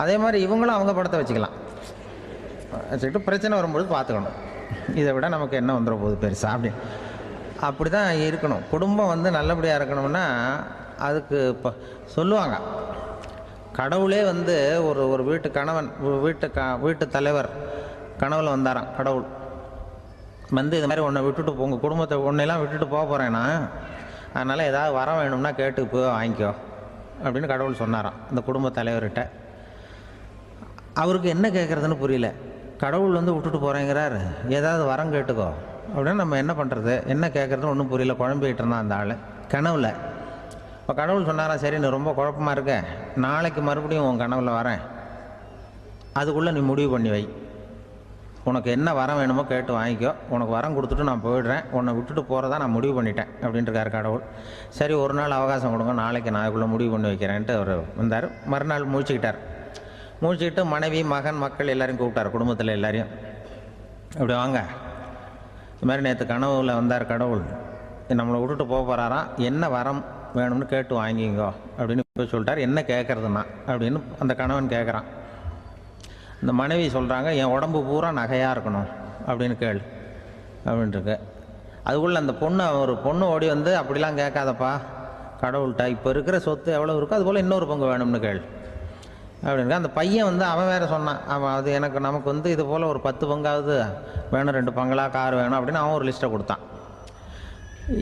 [SPEAKER 1] அதே மாதிரி இவங்களும் அவங்க படத்தை வச்சுக்கலாம், வச்சுக்கிட்டு பிரச்சனை வரும்பொழுது பார்த்துக்கணும். இதை விட நமக்கு என்ன வந்துட போகுது பெருசா அப்படி தான் இருக்கணும். குடும்பம் வந்து நல்லபடியாக இருக்கணும்னா அதுக்கு இப்போ சொல்லுவாங்க, கடவுளே வந்து ஒரு வீட்டு கணவன் வீட்டு தலைவர் கனவுல வந்தாராம். கடவுள் வந்து இது மாதிரி உன்னை விட்டுட்டு உங்கள் குடும்பத்தை உன்னையெல்லாம் விட்டுட்டு போக போகிறேன்னா, அதனால் ஏதாவது வரம் வேணும்னா கேட்டு போய் வாங்கிக்கோ அப்படின்னு கடவுள் சொன்னாராம் இந்த குடும்ப தலைவர்கிட்ட. அவருக்கு என்ன கேட்குறதுன்னு புரியல. கடவுள் வந்து விட்டுட்டு போகிறேங்கிறார், ஏதாவது வரம் கேட்டுக்கோ அப்படின்னு நம்ம என்ன பண்ணுறது, என்ன கேட்குறதுன்னு ஒன்றும் புரியல. குழம்பிக்கிட்டு இருந்தான் அந்த ஆள் கனவுல. இப்போ கடவுள் சொன்னாராம், சரி நீ ரொம்ப குழப்பமாக இருக்க, நாளைக்கு மறுபடியும் உன் கனவுல வரேன், அதுக்குள்ளே நீ முடிவு பண்ணி வை, உனக்கு என்ன வரம் வேணுமோ கேட்டு வாங்கிக்கோ, உனக்கு வரம் கொடுத்துட்டு நான் போயிடுறேன், உன்னை விட்டுட்டு போகிறதா நான் முடிவு பண்ணிட்டேன் அப்படின்ட்டுருக்காரு கடவுள். சரி ஒரு நாள் அவகாசம் கொடுங்க, நாளைக்கு நான் அதுக்குள்ளே முடிவு பண்ணி வைக்கிறேன்ட்டு அவர் வந்தார். மறுநாள் முழிச்சுக்கிட்டார். முழிச்சுக்கிட்டு மனைவி மகன் மக்கள் எல்லாரையும் கூப்பிட்டார், குடும்பத்தில் எல்லாரையும். அப்படி வாங்க, இது மாதிரி நேற்று கனவுல வந்தார் கடவுள், நம்மளை விட்டுட்டு போக போகிறாராம், என்ன வரம் வேணும்னு கேட்டு வாங்கிங்கோ அப்படின்னு போய் சொல்லிட்டார். என்ன கேட்குறதுன்னா அப்படின்னு அந்த கணவன் கேட்குறான். இந்த மனைவி சொல்கிறாங்க, என் உடம்பு பூரா நகையாக இருக்கணும் அப்படின்னு கேள் அப்படின்ட்டுருக்கு. அதுக்குள்ளே அந்த ஒரு பொண்ணு ஓடி வந்து, அப்படிலாம் கேட்காதப்பா கடவுள்கிட்ட, இப்போ இருக்கிற சொத்து எவ்வளோ இருக்கோ அதுபோல் இன்னொரு பங்கு வேணும்னு கேள் அப்படின்னு. அந்த பையன் வந்து அவன் வேறு சொன்னான், அவன் அது நமக்கு வந்து இது போல் ஒரு 10 பங்காவது வேணும், 2 பங்களா கார் வேணும் அப்படின்னு அவன் ஒரு லிஸ்ட்டை கொடுத்தான்.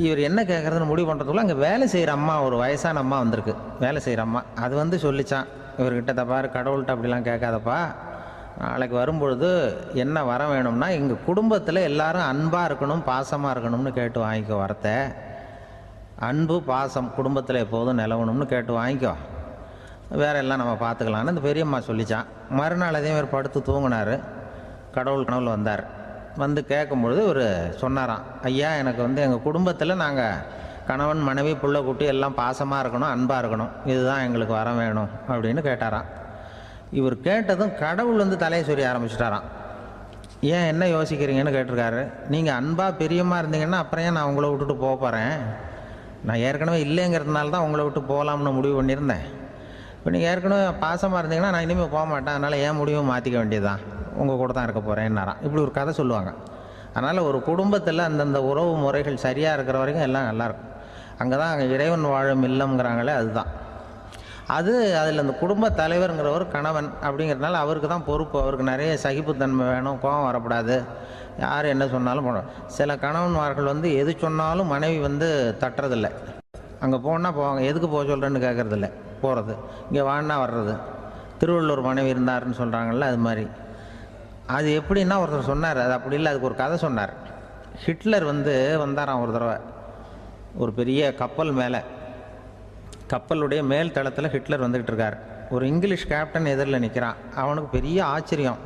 [SPEAKER 1] இவர் என்ன கேட்குறதுன்னு முடிவு பண்ணுறதுக்குள்ள அங்கே வேலை செய்கிற அம்மா, ஒரு வயசான அம்மா வந்திருக்கு, வேலை செய்கிற அம்மா. அது வந்து சொல்லிச்சான் இவர்கிட்ட, தப்பாரு கடவுள்கிட்ட அப்படிலாம் கேட்காதப்பா, நாளைக்கு வரும்பொழுது என்ன வர வேணும்னா எங்கள் குடும்பத்தில் எல்லாரும் அன்பாக இருக்கணும் பாசமாக இருக்கணும்னு கேட்டு வாங்கிக்கோ, வரத்தை அன்பு பாசம் குடும்பத்தில் எப்போதும் நிலவணும்னு கேட்டு வாங்கிக்கோ, வேற எல்லாம் நம்ம பார்த்துக்கலான்னு இந்த பெரியம்மா சொல்லிச்சான். மறுநாள் அதே மாதிரி படுத்து தூங்கினார். கடவுள் கனவுல வந்தார். வந்து கேட்கும்பொழுது இவர் சொன்னாராம், ஐயா எனக்கு வந்து எங்கள் குடும்பத்தில் நாங்கள் கணவன் மனைவி புள்ள குட்டி எல்லாம் பாசமாக இருக்கணும் அன்பாக இருக்கணும், இதுதான் எங்களுக்கு வர வேணும் அப்படின்னு கேட்டாராம். இவர் கேட்டதும் கடவுள் வந்து தலையை சொரிய ஆரம்பிச்சிட்டாராம். ஏன் என்ன யோசிக்கிறீங்கன்னு கேட்டிருக்காரு. நீங்கள் அன்பாக பிரியமாக இருந்தீங்கன்னா அப்புறம் ஏன் நான் உங்களை விட்டுட்டு போக போகிறேன், நான் ஏற்கனவே இல்லைங்கிறதுனால தான் உங்களை விட்டு போகலாம்னு முடிவு பண்ணியிருந்தேன். இப்போ நீங்கள் ஏற்கனவே பாசமாக இருந்தீங்கன்னா நான் இனிமேல் போக மாட்டேன், அதனால் ஏன் முடிவும் மாற்றிக்க வேண்டியதுதான், உங்கள் கூட தான் இருக்க போகிறேன்னாராம். இப்படி ஒரு கதை சொல்லுவாங்க. அதனால் ஒரு குடும்பத்தில் அந்தந்த உறவு முறைகள் சரியாக இருக்கிற வரைக்கும் எல்லாம் நல்லாயிருக்கும். அங்கே தான் அங்கே இறைவன் வாழும் இல்லம்ங்கிறாங்களே, அதுதான் அது. அதில் அந்த குடும்ப தலைவருங்கிறவர் கணவன் அப்படிங்கிறதுனால அவருக்கு தான் பொறுப்பு. அவருக்கு நிறைய சகிப்புத்தன்மை வேணும், கோபம் வரக்கூடாது, யார் என்ன சொன்னாலும் போகணும். சில கணவன்மார்கள் வந்து எது சொன்னாலும் மனைவி வந்து தட்டுறதில்லை. அங்கே போனால் போவாங்க, எதுக்கு போக சொல்கிறேன்னு கேட்குறதில்ல, போகிறது. இங்கே வான்னா வர்றது. திருவள்ளூர் மனைவி இருந்தாருன்னு சொல்கிறாங்கல்ல, அது மாதிரி. அது எப்படின்னா ஒருத்தர் சொன்னார், அது அப்படி இல்லை, அதுக்கு ஒரு கதை சொன்னார். ஹிட்லர் வந்து வந்தாராம் ஒரு தடவை, ஒரு பெரிய கப்பல் மேலே, கப்பலுடைய மேல் தளத்தில் ஹிட்லர் வந்துக்கிட்டு இருக்கார். ஒரு இங்கிலீஷ் கேப்டன் எதிரில் நிற்கிறான். அவனுக்கு பெரிய ஆச்சரியம்,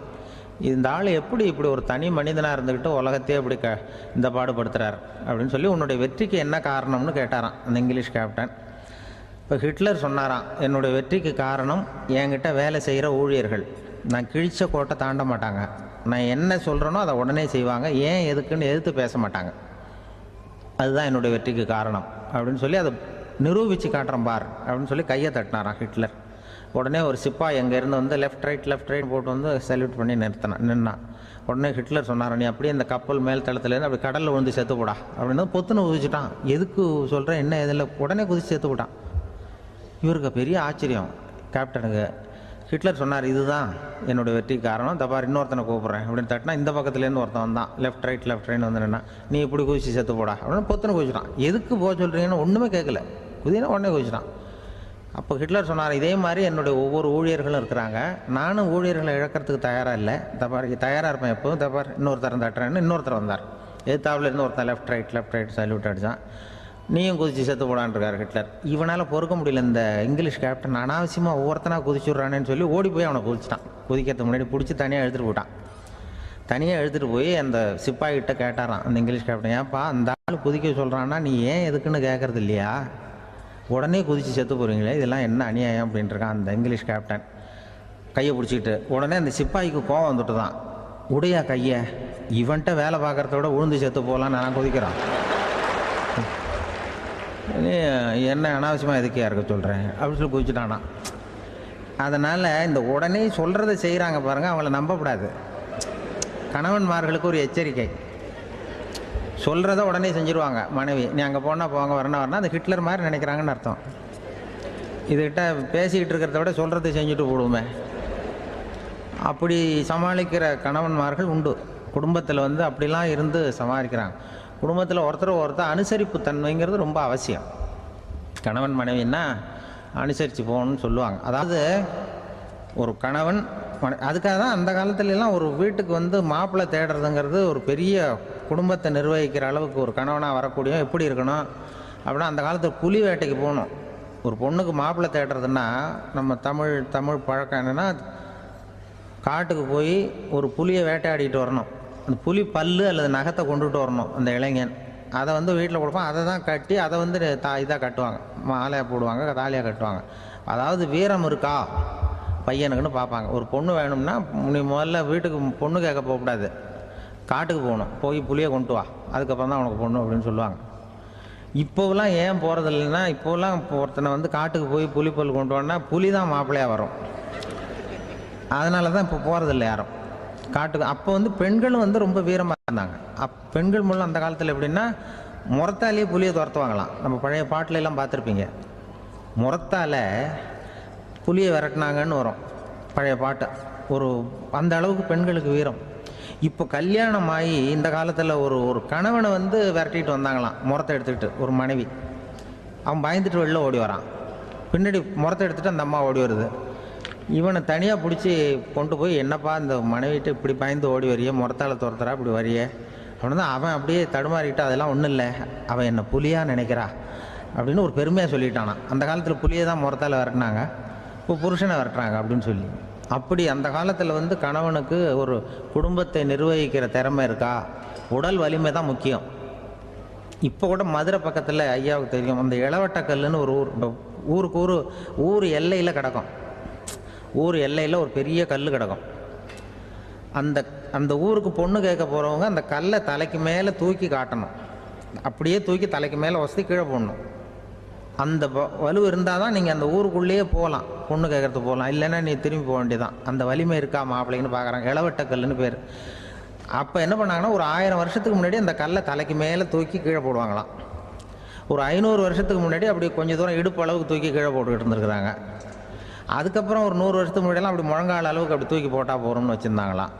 [SPEAKER 1] இந்த ஆள் எப்படி இப்படி ஒரு தனி மனிதனாக இருந்துக்கிட்டு உலகத்தையே இப்படி இந்த பாடுபடுத்துகிறார் அப்படின்னு சொல்லி, உன்னுடைய வெற்றிக்கு என்ன காரணம்னு கேட்டாராம் அந்த இங்கிலீஷ் கேப்டன். இப்போ ஹிட்லர் சொன்னாராம், என்னுடைய வெற்றிக்கு காரணம் என்கிட்ட வேலை செய்கிற ஊழியர்கள், நான் கிழிச்ச கோட்டை தாண்ட மாட்டாங்க, நான் என்ன சொல்கிறேனோ அதை உடனே செய்வாங்க, ஏன் எதுக்குன்னு எதிர்த்து பேச மாட்டாங்க, அதுதான் என்னுடைய வெற்றிக்கு காரணம் அப்படின்னு சொல்லி அதை நிரூபித்து காட்டுறேன் பார் அப்படின்னு சொல்லி கையை தட்டினாராம் ஹிட்லர். உடனே ஒரு சிப்பாய் அங்கேருந்து வந்து லெஃப்ட் ரைட் போட்டு வந்து சல்யூட் பண்ணி நின்னான். உடனே ஹிட்லர் சொன்னார், நீ அப்படியே இந்த கப்பல் மேல் தளத்துலேருந்து அப்படி கடலில் விழுந்து செத்து போடா அப்படின்னு பொத்துன்னு குதிச்சுட்டான். எதுக்கு சொல்கிறேன் என்ன இதில், உடனே குதிச்சு செத்து போட்டான். இவருக்கு பெரிய ஆச்சரியம் கேப்டனுக்கு. ஹிட்லர் சொன்னார், இதுதான் என்னுடைய வெற்றி காரணம், தப்பார் இன்னொருத்தனை கூப்பிட்றேன் அப்படின்னு தட்டினா இந்த பக்கத்துலேருந்து ஒருத்தன் வந்தான், லெஃப்ட் ரைட் வந்து நின்னா, நீ இப்படி குதிச்சு செத்து போடா அப்படின்னு பொத்தனை குதிச்சிட்டான். எதுக்கு போக சொல்கிறீங்கன்னு ஒன்றுமே கேட்கல, குதினா உடனே குதிச்சிட்டான். அப்போ ஹிட்லர் சொன்னார், இதே மாதிரி என்னுடைய ஒவ்வொரு ஊழியர்களும் இருக்கிறாங்க, நானும் ஊழியர்களை இழக்கிறதுக்கு தயாராக இல்லை, தப்பார் தயாராக இருப்பேன் எப்போதும், தப்பார் இன்னொருத்தரம் தட்டுறேன்னு இன்னொருத்தர் வந்தார். எதிர்த்தாவில் இருந்து ஒருத்தன் லெஃப்ட் ரைட் சல்யூட் அடித்தான். நீயும் குதிச்சு செத்து போடான்ருக்கார் ஹிட்லர். இவனால் பொறுக்க முடியல, இந்த இங்கிலீஷ் கேப்டன் அனாவசியமாக ஒவ்வொருத்தனாக குதிச்சுட்றானேன்னு சொல்லி ஓடி போய் அவனை குதிச்சிட்டான். குதிக்கிறதுக்கு முன்னாடி பிடிச்சி தனியாக எடுத்துகிட்டு போட்டான். தனியாக எடுத்துகிட்டு போய் அந்த சிப்பாய்கிட்ட கேட்டாரான் அந்த இங்கிலீஷ் கேப்டன், ஏன்ப்பா அந்த ஆள் குதிக்க சொல்கிறான்னா நீ ஏன் எதுக்குன்னு கேட்குறது இல்லையா, உடனே குதித்து செத்து போகிறீங்களே, இதெல்லாம் என்ன அநியாயம் அப்படின்ட்டுருக்கான் அந்த இங்கிலீஷ் கேப்டன் கையை பிடிச்சிக்கிட்டு. உடனே அந்த சிப்பாய்க்கு கோவம் வந்துட்டு தான், உடையா கையை, இவன்ட்ட வேலை பார்க்குறத விட உழுந்து செத்து போகலான்னு நான் குதிக்கிறான், என்ன அனாவசியமாக எதுக்கையா இருக்க சொல்கிறேன் அப்படின்னு சொல்லி குதிச்சுட்டானா. அதனால் இந்த உடனே சொல்கிறத செய்கிறாங்க பாருங்கள், அவங்கள நம்பக்கூடாது. கணவன்மார்களுக்கு ஒரு எச்சரிக்கை, சொல்கிறத உடனே செஞ்சுருவாங்க மனைவி, நீ அங்கே போனால் போங்க வரணும் அது ஹிட்லர் மாதிரி நினைக்கிறாங்கன்னு அர்த்தம். இதுகிட்ட பேசிக்கிட்டு இருக்கிறத விட சொல்கிறத செஞ்சுட்டு போடுவோமே, அப்படி சமாளிக்கிற கணவன்மார்கள் உண்டு. குடும்பத்தில் அப்படிலாம் இருந்து சமாளிக்கிறாங்க. குடும்பத்தில் ஒருத்தர் அனுசரிப்பு தன்மைங்கிறது ரொம்ப அவசியம். கணவன் மனைவின்னா அனுசரித்து போகணும்னு சொல்லுவாங்க. அதாவது ஒரு கணவன் அதுக்காக தான் அந்த காலத்துலலாம் ஒரு வீட்டுக்கு மாப்பிள்ளை தேடுறதுங்கிறது ஒரு பெரிய குடும்பத்தை நிர்வகிக்கிற அளவுக்கு ஒரு கணவனாக வரக்கூடிய எப்படி இருக்கணும் அப்படின்னா, அந்த காலத்தில் புலி வேட்டைக்கு போகணும். ஒரு பொண்ணுக்கு மாப்பிள்ளை தேடுறதுன்னா நம்ம தமிழ் பழக்கம் என்னென்னா, காட்டுக்கு போய் ஒரு புலியை வேட்டையாடிட்டு வரணும், அந்த புலி பல்லு அல்லது நகத்தை கொண்டுட்டு வரணும் அந்த இளைஞன், அதை வீட்டில் கொடுப்பான், அதை தான் கட்டி அதை இதாக கட்டுவாங்க, மாலையாக போடுவாங்க, தாலியாக கட்டுவாங்க. அதாவது வீரம் இருக்கா பையனுக்குன்னு பார்ப்பாங்க. ஒரு பொண்ணு வேணும்னா நீ முதல்ல வீட்டுக்கு பொண்ணு கேட்க போகக்கூடாது, காட்டுக்கு போகணும், போய் புளியை கொண்டு வா, அதுக்கப்புறம் தான் உனக்கு பொண்ணு அப்படின்னு சொல்லுவாங்க. இப்போவெல்லாம் ஏன் போகிறது இல்லைன்னா, இப்போலாம் ஒருத்தனை காட்டுக்கு போய் புலிப்பல் கொண்டு வான்னா புலி தான் மாப்பிள்ளையாக வரும். அதனால தான் இப்போ போகிறதில்ல யாரும் காட்டுக்கு. அப்போ பெண்களும் ரொம்ப வீரமாக இருந்தாங்க. பெண்கள் மூலம் அந்த காலத்தில் எப்படின்னா, முறத்தாலேயே புலியை துரத்துவாங்களாம். நம்ம பழைய பாட்டிலெல்லாம் பார்த்துருப்பீங்க, முறத்தால் புலியை விரட்டினாங்கன்னு வரும் பழைய பாட்டு. அந்த அளவுக்கு பெண்களுக்கு வீரம். இப்போ கல்யாணம் ஆகி இந்த காலத்தில் ஒரு கணவனை விரட்டிட்டு வந்தாங்களாம் முறத்தை எடுத்துக்கிட்டு. ஒரு மனைவி அவன் பயந்துட்டு வெளில ஓடி வரான், பின்னாடி முறத்தை எடுத்துகிட்டு அந்த அம்மா ஓடி வருது. இவனை தனியாக பிடிச்சி கொண்டு போய், என்னப்பா இந்த மனைவிட்டு இப்படி பயந்து ஓடி வரையே, முறத்தால் துரத்துறா இப்படி வரையே அப்படின்னு தான் அவன் அப்படியே தடுமாறிக்கிட்டு, அதெல்லாம் ஒன்றும் இல்லை, அவன் என்னை புலியாக நினைக்கிறா அப்படின்னு ஒரு பெருமையாக சொல்லிட்டானான். அந்த காலத்தில் புலியை தான் முறத்தால் விரட்டினாங்க, இப்போ புருஷனை விரட்டுறாங்க அப்படின்னு சொல்லி. அப்படி அந்த காலத்தில் கணவனுக்கு ஒரு குடும்பத்தை நிர்வகிக்கிற திறமை இருக்கா, உடல் வலிமை தான் முக்கியம். இப்போ கூட மதுரை பக்கத்தில் ஐயாவுக்கு தெரியும், அந்த இளவட்டக்கல்லுன்னு ஒரு ஊர் எல்லையில் கிடக்கும். ஊர் எல்லையில் ஒரு பெரிய கல் கிடக்கும். அந்த ஊருக்கு பொண்ணு கேட்க போகிறவங்க அந்த கல்லை தலைக்கு மேலே தூக்கி காட்டணும், அப்படியே தூக்கி தலைக்கு மேலே வசதி கீழே போடணும். அந்த வலு இருந்தால் தான் நீங்கள் அந்த ஊருக்குள்ளேயே போகலாம், பொண்ணு கேட்குறதுக்கு போகலாம், இல்லைன்னா நீ திரும்பி போக வேண்டியதான். அந்த வலிமை இருக்கா மாப்பிள்ளைன்னு பார்க்குறாங்க, இளவட்டக்கல்லுன்னு பேர். அப்போ என்ன பண்ணாங்கன்னா, ஒரு 1000 வருஷத்துக்கு முன்னாடி அந்த கல்லை தலைக்கு மேலே தூக்கி கீழே போடுவாங்களாம். ஒரு 500 வருஷத்துக்கு முன்னாடி அப்படி கொஞ்சம் தூரம் இடுப்பு அளவுக்கு தூக்கி கீழே போட்டுக்கிட்டு இருந்துருக்குறாங்க. அதுக்கப்புறம் ஒரு 100 வருஷத்துக்கு முன்னாடியெல்லாம் அப்படி முழங்கால அளவுக்கு அப்படி தூக்கி போட்டால் போகிறோம்னு வச்சுருந்தாங்களாம்.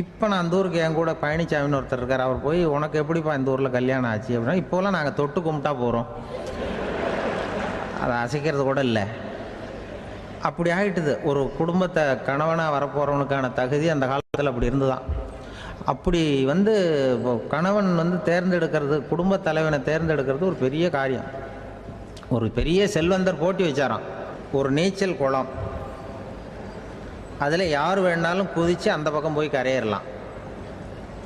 [SPEAKER 1] இப்போ நான் அந்த ஊருக்கு என் கூட பழனிசாமின்னு ஒருத்தர் இருக்கார், அவர் போய் உனக்கு எப்படிப்பா இந்த ஊரில் கல்யாணம் ஆச்சு அப்படின்னா, இப்போலாம் நாங்கள் தொட்டு கும்பிட்டா போகிறோம், அதை அசைக்கிறது கூட இல்லை. அப்படி ஆகிட்டுது. ஒரு குடும்பத்தை கணவனாக வரப்போகிறவனுக்கான தகுதி அந்த காலத்தில் அப்படி இருந்துதான். அப்படி கணவன் தேர்ந்தெடுக்கிறது, குடும்ப தலைவனை தேர்ந்தெடுக்கிறது ஒரு பெரிய காரியம். ஒரு பெரிய செல்வந்தர் போட்டி வச்சாராம், ஒரு நீச்சல் குளம், அதில் யார் வேணாலும் குதித்து அந்த பக்கம் போய் கரையேறலாம்.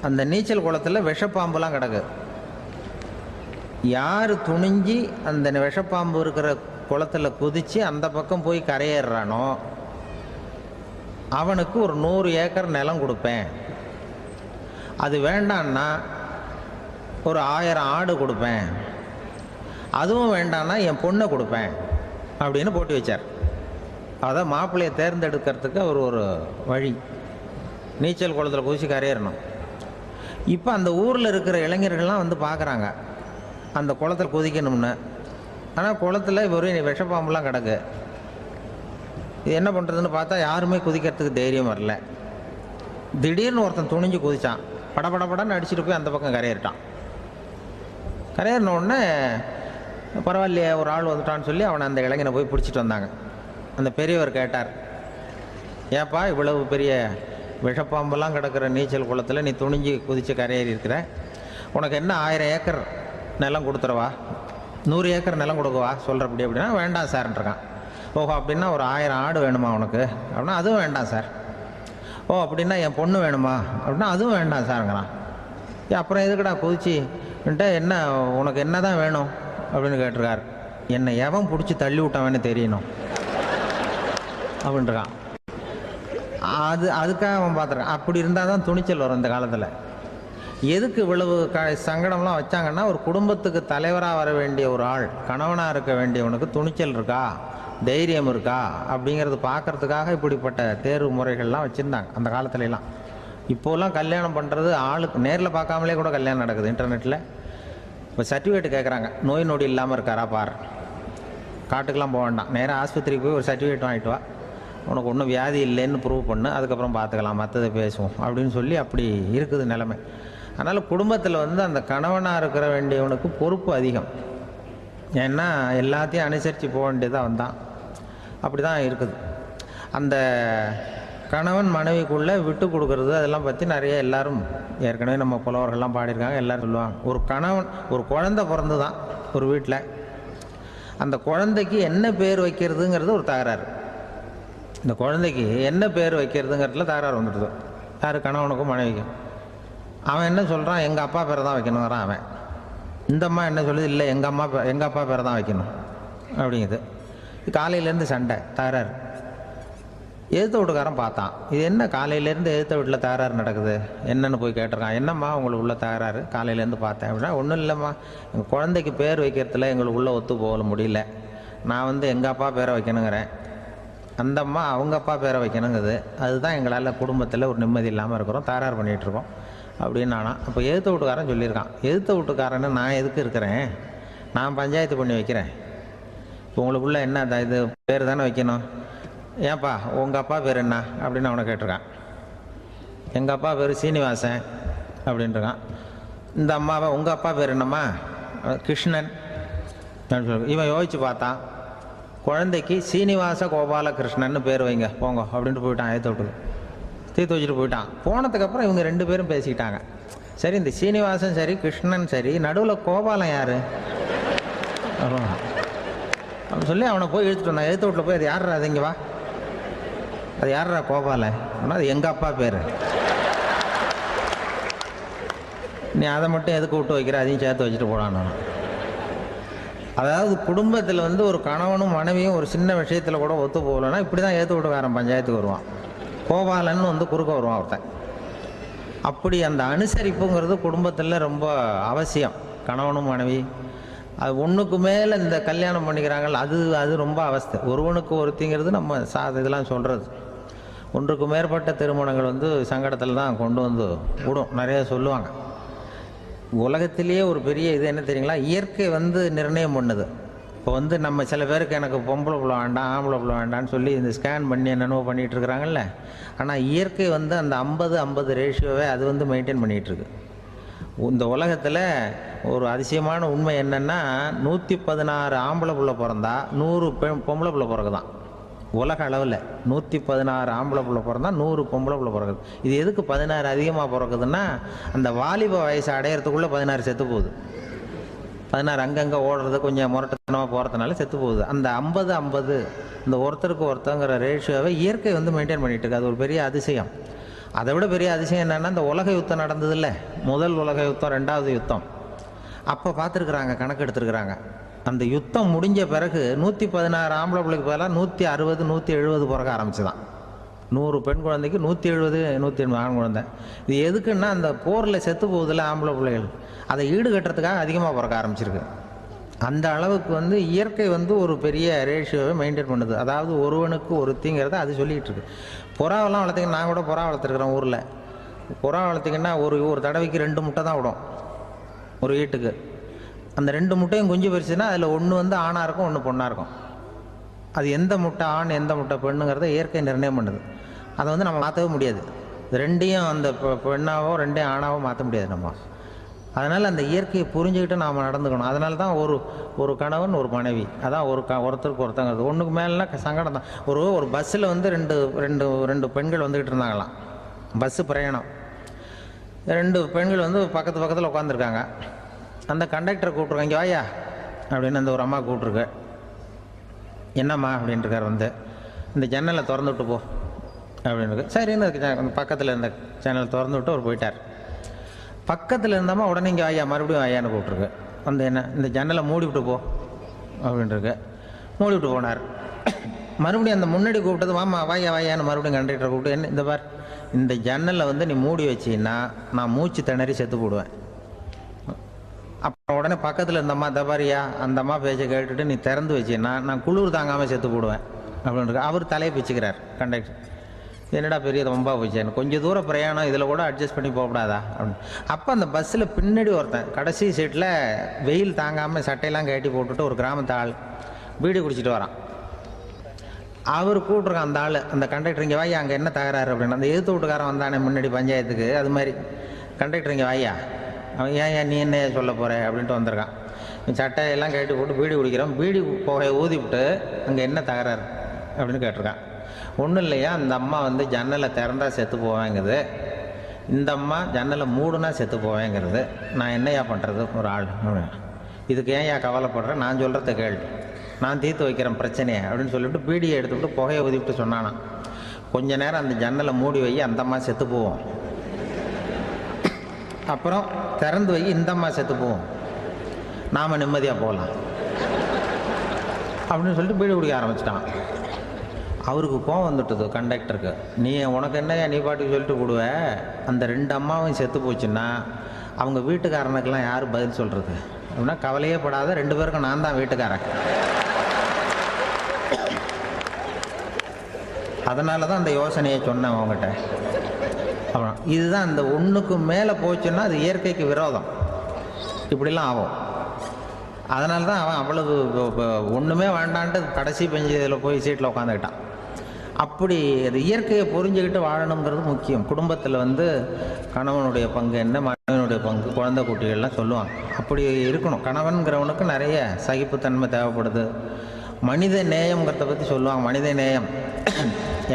[SPEAKER 1] அந்த நீச்சல் குளத்தில் விஷப்பாம்புலாம் கிடக்கு. யார் துணிஞ்சி அந்த விஷப்பாம்பு இருக்கிற குளத்தில் குதித்து அந்த பக்கம் போய் கரையேறானோ அவனுக்கு ஒரு 100 ஏக்கர் நிலம் கொடுப்பேன், அது வேண்டான்னா ஒரு 1000 ஆடு கொடுப்பேன், அதுவும் வேண்டான்னா என் பொண்ணை கொடுப்பேன் அப்படின்னு போட்டி வச்சார். அதான் மாப்பிள்ளையை தேர்ந்தெடுக்கிறதுக்கு அவர் ஒரு வழி, நீச்சல் குளத்தில் குதிச்சு கரையேறணும். இப்போ அந்த ஊரில் இருக்கிற இளைஞர்கள்லாம் பார்க்குறாங்க அந்த குளத்தில் குதிக்கணும்னு. ஆனால் குளத்தில் வெறும் விஷப்பாம்புலாம் கிடக்கு. இது என்ன பண்ணுறதுன்னு பார்த்தா யாருமே குதிக்கிறதுக்கு தைரியம் வரல. திடீர்னு ஒருத்தன் துணிஞ்சு குதிச்சான். படபடன்னு அடிச்சுட்டு போய் அந்த பக்கம் கரையேறிட்டான். கரையேறின உடனே பரவாயில்லையே ஒரு ஆள் வந்துட்டான்னு சொல்லி அவனை அந்த இளைஞனை போய் பிடிச்சிட்டு வந்தாங்க. அந்த பெரியவர் கேட்டார், ஏப்பா இவ்வளவு பெரிய விஷப்பாம்பெல்லாம் கிடக்கிற நீச்சல் குளத்தில் நீ துணிஞ்சு குதித்து கரையேறி இருக்கிற, உனக்கு என்ன 1000 ஏக்கர் நிலம் கொடுத்துருவா, 100 ஏக்கர் நிலம் கொடுக்குவா சொல்கிறப்படி அப்படின்னா வேண்டாம் சார்ன்றான். ஓஹோ அப்படின்னா ஒரு 1000 ஆடு வேணுமா உனக்கு அப்படின்னா அதுவும் வேண்டாம் சார். ஓ அப்படின்னா என் பொண்ணு வேணுமா அப்படின்னா அதுவும் வேண்டாம் சாருங்கிறான். அப்புறம் எதுக்குடா குதிச்சுன்ட்டு என்ன உனக்கு என்ன தான் வேணும் அப்படின்னு கேட்டிருக்காரு. என்னை எவன் பிடிச்சி தள்ளி விட்டான்னு தெரியணும் அப்படின்றான். அதுக்காக அவன் பார்த்துருக்கான். அப்படி இருந்தால் தான் துணிச்சல் வரும் இந்த காலத்தில். எதுக்கு இவ்வளவு சங்கடம்லாம் வச்சாங்கன்னா, ஒரு குடும்பத்துக்கு தலைவராக வர வேண்டிய ஒரு ஆள், கணவனாக இருக்க வேண்டியவனுக்கு துணிச்சல் இருக்கா, தைரியம் இருக்கா அப்படிங்கிறது பார்க்கறதுக்காக இப்படிப்பட்ட தேர்வு முறைகள்லாம் வச்சுருந்தாங்க அந்த காலத்துலலாம். இப்போலாம் கல்யாணம் பண்ணுறது ஆளுக்கு நேரில் பார்க்காமலே கூட கல்யாணம் நடக்குது இன்டர்நெட்டில். இப்போ சர்டிஃபிகேட் கேட்குறாங்க, நோய் நொடி இல்லாமல் இருக்காரா பார். காட்டுக்கெலாம் போக வேண்டாம், நேராக ஆஸ்பத்திரிக்கு போய் ஒரு சர்டிஃபிகேட் வாங்கிட்டு வா, உனக்கு ஒன்றும் வியாதி இல்லைன்னு ப்ரூவ் பண்ணு, அதுக்கப்புறம் பார்த்துக்கலாம், மற்றதை பேசுவோம் அப்படின்னு சொல்லி அப்படி இருக்குது நிலைமை. அதனால் குடும்பத்தில் அந்த கணவனாக இருக்கிற வேண்டியவனுக்கு பொறுப்பு அதிகம். ஏன்னா எல்லாத்தையும் அனுசரித்து போக வேண்டியதாக வந்தான். அப்படி தான் இருக்குது. அந்த கணவன் மனைவிக்குள்ளே விட்டு கொடுக்கறது அதெல்லாம் பற்றி நிறைய எல்லாரும் ஏற்கனவே நம்ம புலவர்கள்லாம் பாடியிருக்காங்க. எல்லோரும் சொல்லுவாங்க, ஒரு கணவன் ஒரு குழந்தை பிறந்து தான் ஒரு வீட்டில், அந்த குழந்தைக்கு என்ன பேர் வைக்கிறதுங்கிறது ஒரு தகராறு. இந்த குழந்தைக்கு என்ன பேர் வைக்கிறதுங்கிறதுல தகராறு வந்துடுது. யார்? கணவனுக்கும் மனைவிக்கும். அவன் என்ன சொல்கிறான், எங்கள் அப்பா பேரை தான் வைக்கணுங்கிறான் அவன். இந்த அம்மா என்ன சொல்லுது, இல்லை எங்கள் அப்பா பேரை தான் வைக்கணும் அப்படிங்குது. காலையிலேருந்து சண்டை, தகராறு. எதிர்த்த வீட்டுக்காரன் பார்த்தான், இது என்ன காலையிலேருந்து எதிர்த்த வீட்டில் தகராறு நடக்குது, என்னென்னு போய் கேட்டிருக்கான். என்னம்மா உங்களுக்கு உள்ள தகராறு, காலையிலேருந்து பார்த்தேன் அப்படின்னா, ஒன்றும் இல்லைம்மா, எங்கள் குழந்தைக்கு பேர் வைக்கிறதுல எங்களுக்கு உள்ளே ஒத்து போக முடியல, நான் எங்கள் அப்பா பேரை வைக்கணுங்கிறேன், அந்த அம்மா அவங்க அப்பா பேரை வைக்கணுங்குது, அதுதான் எங்களால் குடும்பத்தில் ஒரு நிம்மதி இல்லாமல் இருக்கிறோம், தகராறு பண்ணிகிட்ருக்கோம் அப்படின்னு நானா. அப்போ எதிர்த்த வீட்டுக்காரன் சொல்லியிருக்கான், எதிர்த்த வீட்டுக்காரன்னு நான் எதுக்கு இருக்கிறேன், நான் பஞ்சாயத்து பண்ணி வைக்கிறேன், இப்போ உங்களுக்குள்ள என்ன இது பேர் தானே வைக்கணும், ஏன்ப்பா உங்கள் அப்பா பேர் என்ன அப்படின்னு அவனை கேட்டிருக்கான். எங்கள் அப்பா பேர் சீனிவாசன் அப்படின்ட்டுருக்கான். இந்த அம்மாவை உங்கள் அப்பா பேர் என்னம்மா, கிருஷ்ணன் அப்படின்னு சொல்லி இவன் யோசித்து பார்த்தான். குழந்தைக்கு சீனிவாச கோபாலகிருஷ்ணன்னு பேர் வைங்க போங்க அப்படின்ட்டு போயிட்டான். ஏற்ற விட்டு தீர்த்து வச்சுட்டு போயிட்டான். போனதுக்கப்புறம் இவங்க 2 பேரும் பேசிக்கிட்டாங்க. சரி, இந்த சீனிவாசன் சரி கிருஷ்ணன் சரி, நடுவில் கோபாலம் யார் அப்படின்னு சொல்லி அவனை போய் இழுத்துட்டு வந்தான். எழுத்து வீட்டில் போய் அது யார்ரா, அது இங்கே வா, அது யார்ரா கோபாலன் அப்படின்னா, அது எங்கள் அப்பா பேர், நீ அதை மட்டும் எதுக்கு விட்டு வைக்கிற, அதையும் சேர்த்து வச்சுட்டு போடான்னு. அதாவது குடும்பத்தில் ஒரு கணவனும் மனைவியும் ஒரு சின்ன விஷயத்தில் கூட ஒத்து போகலன்னா இப்படி தான் ஏற்று விட்டுக்காரன் பஞ்சாயத்துக்கு வருவான். கோபாலன்னு குறுக்க வருவான் ஒருத்தன். அப்படி அந்த அனுசரிப்புங்கிறது குடும்பத்தில் ரொம்ப அவசியம். கணவனும் மனைவி அது ஒன்றுக்கு மேலே இந்த கல்யாணம் பண்ணிக்கிறாங்கல்ல, அது ரொம்ப அவஸ்தை. ஒருவனுக்கு ஒருத்திங்கிறது நம்ம இதெல்லாம் சொல்கிறது. ஒன்றுக்கு மேற்பட்ட திருமணங்கள் சங்கடத்தில் தான் கொண்டு விடும். நிறைய சொல்லுவாங்க. உலகத்திலேயே ஒரு பெரிய இது என்ன தெரியுங்களா, இயற்கை நிர்ணயம் பண்ணுது. இப்போ நம்ம சில பேருக்கு எனக்கு பொம்பளை பிள்ளை வேண்டாம் ஆம்பளை பிள்ளை வேண்டான்னு சொல்லி இந்த ஸ்கேன் பண்ணி என்னென்னவோ பண்ணிகிட்டு இருக்கிறாங்கல்ல. ஆனால் இயற்கை அந்த 50-50 ரேஷியோவை அது மெயின்டைன் பண்ணிகிட்ருக்கு. இந்த உலகத்தில் ஒரு அதிசயமான உண்மை என்னென்னா, 116 ஆம்பளை பிள்ளை பிறந்தா 100 பொம்பளை பிள்ளை பிறகுதான். உலக அளவில் 116 ஆம்பளை பிள்ளை பிறந்தா 100 பொம்பளை பிள்ளை பிறகுது. இது எதுக்கு 16 அதிகமாக பிறக்குதுன்னா, அந்த வாலிப வயசு அடையிறதுக்குள்ளே 16 செத்து போகுது. 16 அங்கங்கே ஓடுறது கொஞ்சம் முரட்டத்தனமாக போகிறதுனால செத்து போகுது. அந்த 50-50 இந்த ஒருத்தருக்கு ஒருத்தங்கிற ரேஷியோவை இயற்கை மெயின்டைன் பண்ணிட்டு இருக்கு. அது ஒரு பெரிய அதிசயம். அதை விட பெரிய அதிசயம் என்னென்னா, இந்த உலக யுத்தம் நடந்ததில்ல, முதல் உலக யுத்தம், 2வது யுத்தம், அப்போ பார்த்துருக்குறாங்க, கணக்கு எடுத்துருக்குறாங்க. அந்த யுத்தம் முடிஞ்ச பிறகு 116 ஆம்பளை பிள்ளைக்கு பதிலாக 160 170 பிறக்க ஆரம்பிச்சுதான். 100 பெண் குழந்தைக்கு 170 180 ஆண் குழந்தை. இது எதுக்குன்னா, அந்த போரில் செத்து போகுதில்ல ஆம்பளை பிள்ளைகள், அதை ஈடுகட்டுறதுக்காக அதிகமாக பிறக்க ஆரம்பிச்சிருக்கு. அந்த அளவுக்கு இயற்கை ஒரு பெரிய ரேஷியோவை மெயின்டைன் பண்ணுது. அதாவது ஒருவனுக்கு ஒருத்திங்கிறத அது சொல்லிகிட்டு இருக்கு. புறாவெல்லாம் வளர்த்திங்கன்னா, நான் கூட புறா வளர்த்துருக்குறேன் ஊரில். புறா வளர்த்திங்கன்னா ஒரு தடவைக்கு 2 முட்டை தான் விடும் ஒரு வீட்டுக்கு. அந்த 2 முட்டையும் குஞ்சு பறிச்சுன்னா அதில் ஒன்று ஆணாக இருக்கும், ஒன்று பொண்ணாக இருக்கும். அது எந்த முட்டை ஆண் எந்த முட்டை பெண்ணுங்கிறத இயற்கை நிர்ணயம் பண்ணுது. அதை வந்து நம்ம மாற்றவே முடியாது. ரெண்டையும் அந்த பெண்ணாவோ ரெண்டையும் ஆணாவோ மாற்ற முடியாது நம்ம. அதனால் அந்த இயற்கையை புரிஞ்சுக்கிட்டு நாம் நடந்துக்கணும். அதனால தான் ஒரு கணவன் ஒரு மனைவி, அதான் ஒருத்தருக்கு ஒருத்தங்கிறது. ஒன்றுக்கு மேலேனா சங்கடம் தான். ஒரு பஸ்ஸில் வந்து ரெண்டு பெண்கள் வந்துக்கிட்டு இருந்தாங்களாம். பஸ்ஸு பிரயாணம். 2 பெண்கள் வந்து பக்கத்தில் உட்காந்துருக்காங்க. அந்த கண்டக்டரை கூப்பிட்ருக்காங்க, இங்கே வாயா அப்படின்னு அந்த ஒரு அம்மா கூப்பிட்ருக்கு. என்னம்மா அப்படின்ட்டுருக்கார். வந்து இந்த ஜன்னலை திறந்து விட்டு போ அப்படின்னு. சரின்னு பக்கத்தில் இருந்த ஜன்னலை திறந்து விட்டு அவர் போயிட்டார். பக்கத்தில் இருந்தாமா உடனே இங்கே வாயா மறுபடியும் வாயான்னு கூப்பிட்ருக்கு. வந்து என்ன இந்த ஜன்னலை மூடி விட்டு போ அப்படின்ட்டுருக்கு. மூடி விட்டு போனார். மறுபடியும் அந்த முன்னாடி கூப்பிட்டது வாமா வாயான்னு மறுபடியும் கண்டக்டரை கூப்பிட்டு, என்ன இந்த பார், இந்த ஜன்னலை வந்து நீ மூடி வச்சின்னா நான் மூச்சு திணறி செத்து போடுவேன். அப்புறம் உடனே பக்கத்தில் இருந்தம்மா தபாரியா அந்த அம்மா பேச்சை கேட்டுட்டு நீ திறந்து வச்சின்னா நான் குளிர் தாங்காமல் செத்து போடுவேன் அப்படின்ட்டு அவர் தலையை பிச்சுக்கிறார் கண்டக்டர். என்னடா பெரிய ரொம்ப போச்சேன்னு, கொஞ்சம் தூரம் பிரயாணம் இதில் கூட அட்ஜஸ்ட் பண்ணி போகக்கூடாதா அப்படின்னு. அப்போ அந்த பஸ்ஸில் பின்னாடி ஒருத்தன் கடைசி சீட்டில் வெயில் தாங்காமல் சட்டையெல்லாம் கட்டி போட்டுட்டு ஒரு கிராமத்து ஆள் பீடி குடிச்சிட்டு வரான். அவர் கூப்பிட்ருக்கான் அந்த ஆள், அந்த கண்டக்டர் இங்கே வாயா அங்கே என்ன தகராறு அப்படின்னு. அந்த எதிர்த்து வீட்டுக்காரன் வந்தானே முன்னாடி பஞ்சாயத்துக்கு, அது மாதிரி கண்டக்டர் இங்கே வாயா, அவன் ஏன் நீ என்ன சொல்ல போகிற அப்படின்ட்டு வந்திருக்கான். சட்டையெல்லாம் கட்டி போட்டு பீடி குடிக்கிறோம், பீடி புகையை ஊதி விட்டு அங்கே என்ன தகராறு அப்படின்னு கேட்டிருக்கான். ஒன்றும் இல்லையா, அந்த அம்மா வந்து ஜன்னலை திறந்தா செத்து போவேங்கிறது, இந்த அம்மா ஜன்னலை மூடுனா செத்து போவேங்கிறது, நான் என்னையா பண்ணுறது ஒரு ஆள், இதுக்கு ஏன் கவலைப்படுறேன், நான் சொல்கிறத கேள்வி, நான் தீர்த்து வைக்கிறேன் பிரச்சனையை அப்படின்னு சொல்லிவிட்டு பீடியை எடுத்துவிட்டு புகையை ஊதிவிட்டு சொன்னானா, கொஞ்ச நேரம் அந்த ஜன்னலை மூடி வை, அந்த அம்மா செத்து போவோம், அப்புறம் திறந்து வை, இந்த அம்மா செத்து போவோம், நாம் நிம்மதியாக போகலாம் அப்படின்னு சொல்லிட்டு பீடி குடிக்க ஆரம்பிச்சிட்டான். அவருக்கு கோவம் வந்துட்டுது கண்டக்டருக்கு. உனக்கு என்னையா நீ பாட்டுக்கு சொல்லிட்டு போடுவ, அந்த 2 அம்மாவும் செத்து போச்சுன்னா அவங்க வீட்டுக்காரனுக்கெல்லாம் யார் பதில் சொல்கிறது அப்படின்னா, கவலையே படாத 2 பேருக்கும் நான் தான் வீட்டுக்காரன். அதனால தான் அந்த யோசனையை சொன்னேன் அவங்ககிட்ட. அப்புறம் இதுதான் அந்த ஒன்றுக்கு மேலே போச்சுன்னா அது இயற்கைக்கு விரோதம், இப்படிலாம் ஆகும். அதனால தான் அவன் அவ்வளவு ஒன்றுமே வேண்டான்ட்டு கடைசி பெஞ்சு இதில் போய் சீட்டில் உட்காந்துக்கிட்டான். அப்படி அது இயற்கையை புரிஞ்சுக்கிட்டு வாழணுங்கிறது முக்கியம். குடும்பத்தில் வந்து கணவனுடைய பங்கு என்ன, மனைவனுடைய பங்கு, குழந்தை குட்டிகள்லாம் சொல்லுவாங்க. அப்படி இருக்கணும். கணவன்கிறவனுக்கு நிறைய சகிப்புத்தன்மை தேவைப்படுது. மனித நேயம்ங்கிறத பற்றி சொல்லுவாங்க. மனித நேயம்